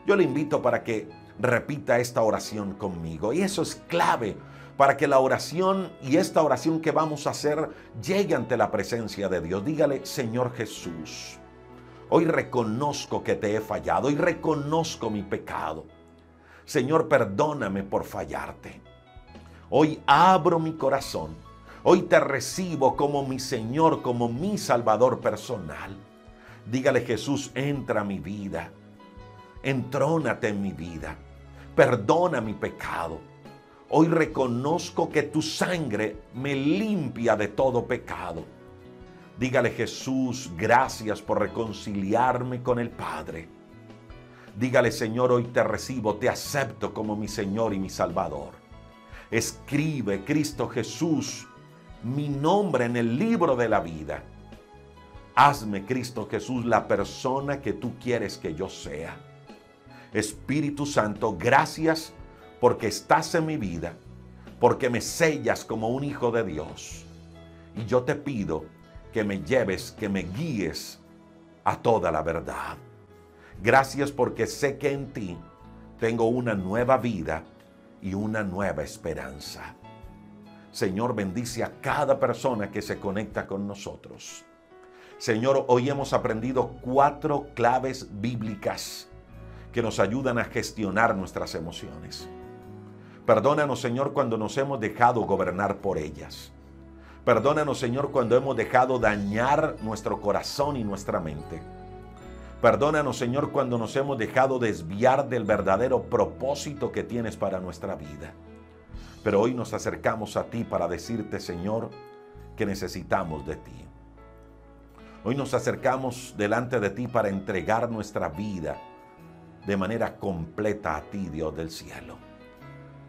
yo le invito para que repita esta oración conmigo. Y eso es clave para que la oración y esta oración que vamos a hacer llegue ante la presencia de Dios. Dígale, Señor Jesús, hoy reconozco que te he fallado, hoy reconozco mi pecado. Señor, perdóname por fallarte. Hoy abro mi corazón. Hoy te recibo como mi Señor, como mi Salvador personal. Dígale, Jesús, entra a mi vida. Entrónate en mi vida. Perdona mi pecado. Hoy reconozco que tu sangre me limpia de todo pecado. Dígale, Jesús, gracias por reconciliarme con el Padre. Dígale, Señor, hoy te recibo, te acepto como mi Señor y mi Salvador. Escribe, Cristo Jesús, mi nombre en el libro de la vida. Hazme, Cristo Jesús, la persona que tú quieres que yo sea. Espíritu Santo, gracias porque estás en mi vida, porque me sellas como un hijo de Dios. Y yo te pido que me lleves, que me guíes a toda la verdad. Gracias porque sé que en ti tengo una nueva vida y una nueva esperanza. Señor, bendice a cada persona que se conecta con nosotros. Señor, hoy hemos aprendido 4 claves bíblicas que nos ayudan a gestionar nuestras emociones. Perdónanos, Señor, cuando nos hemos dejado gobernar por ellas. Perdónanos, Señor, cuando hemos dejado dañar nuestro corazón y nuestra mente. Perdónanos, Señor, cuando nos hemos dejado desviar del verdadero propósito que tienes para nuestra vida. Pero hoy nos acercamos a ti para decirte, Señor, que necesitamos de ti. Hoy nos acercamos delante de ti para entregar nuestra vida de manera completa a ti, Dios del cielo.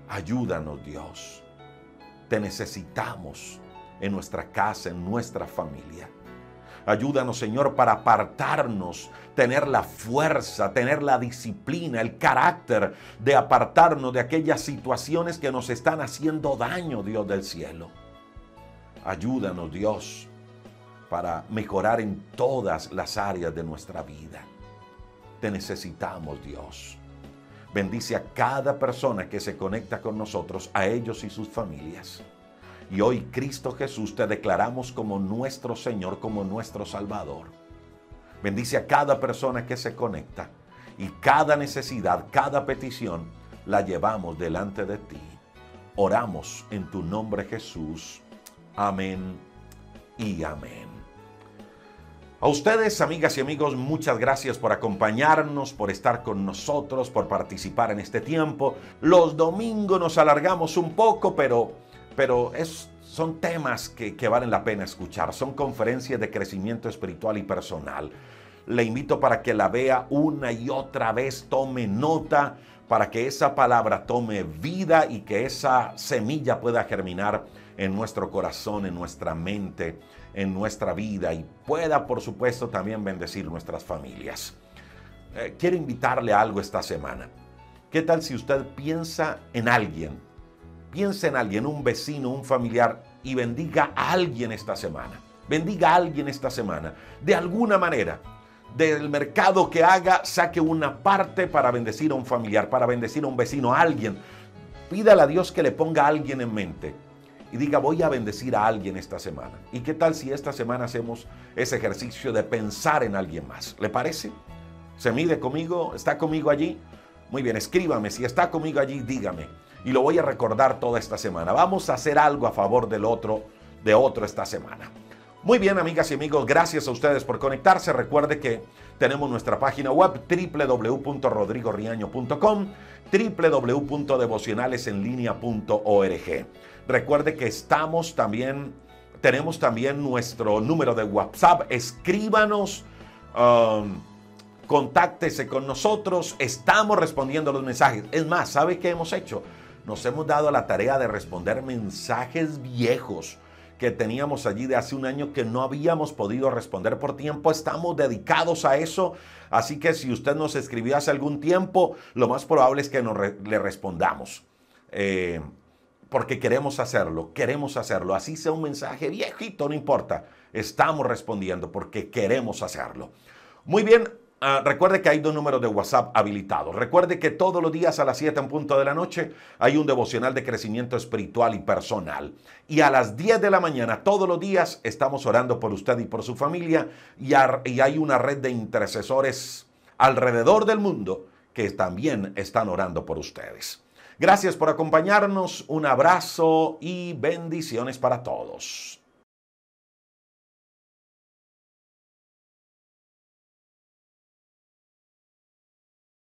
Ayúdanos, Dios. Te necesitamos en nuestra casa, en nuestra familia. Ayúdanos, Señor, para apartarnos, tener la fuerza, tener la disciplina, el carácter de apartarnos de aquellas situaciones que nos están haciendo daño, Dios del cielo. Ayúdanos, Dios, para mejorar en todas las áreas de nuestra vida. Te necesitamos, Dios. Bendice a cada persona que se conecta con nosotros, a ellos y sus familias. Y hoy, Cristo Jesús, te declaramos como nuestro Señor, como nuestro Salvador. Bendice a cada persona que se conecta y cada necesidad, cada petición, la llevamos delante de ti. Oramos en tu nombre, Jesús. Amén y amén. A ustedes, amigas y amigos, muchas gracias por acompañarnos, por estar con nosotros, por participar en este tiempo. Los domingos nos alargamos un poco, pero son temas que valen la pena escuchar. Son conferencias de crecimiento espiritual y personal. Le invito para que la vea una y otra vez, tome nota, para que esa palabra tome vida y que esa semilla pueda germinar en nuestro corazón, en nuestra mente, en nuestra vida y pueda, por supuesto, también bendecir nuestras familias. Quiero invitarle a algo esta semana. ¿Qué tal si usted piensa en alguien? Piensa en alguien, un vecino, un familiar, y bendiga a alguien esta semana. Bendiga a alguien esta semana. De alguna manera, del mercado que haga, saque una parte para bendecir a un familiar, para bendecir a un vecino, a alguien. Pídale a Dios que le ponga a alguien en mente y diga, voy a bendecir a alguien esta semana. ¿Y qué tal si esta semana hacemos ese ejercicio de pensar en alguien más? ¿Le parece? ¿Se mide conmigo? ¿Está conmigo allí? Muy bien, escríbame. Si está conmigo allí, dígame. Y lo voy a recordar toda esta semana. Vamos a hacer algo a favor de otro esta semana. Muy bien, amigas y amigos, gracias a ustedes por conectarse. Recuerde que tenemos nuestra página web www.rodrigoriaño.com, www.devocionalesenlinea.org. Recuerde que tenemos también nuestro número de WhatsApp. Escríbanos, contáctese con nosotros. Estamos respondiendo los mensajes. Es más, ¿sabe qué hemos hecho? Nos hemos dado la tarea de responder mensajes viejos que teníamos allí de hace un año que no habíamos podido responder por tiempo. Estamos dedicados a eso. Así que si usted nos escribió hace algún tiempo, lo más probable es que le respondamos. porque queremos hacerlo. Así sea un mensaje viejito, no importa. Estamos respondiendo porque queremos hacerlo. Muy bien, recuerde que hay 2 números de WhatsApp habilitados. Recuerde que todos los días a las 7 en punto de la noche hay un devocional de crecimiento espiritual y personal. Y a las 10 de la mañana, todos los días, estamos orando por usted y por su familia. Y hay una red de intercesores alrededor del mundo que también están orando por ustedes. Gracias por acompañarnos. Un abrazo y bendiciones para todos.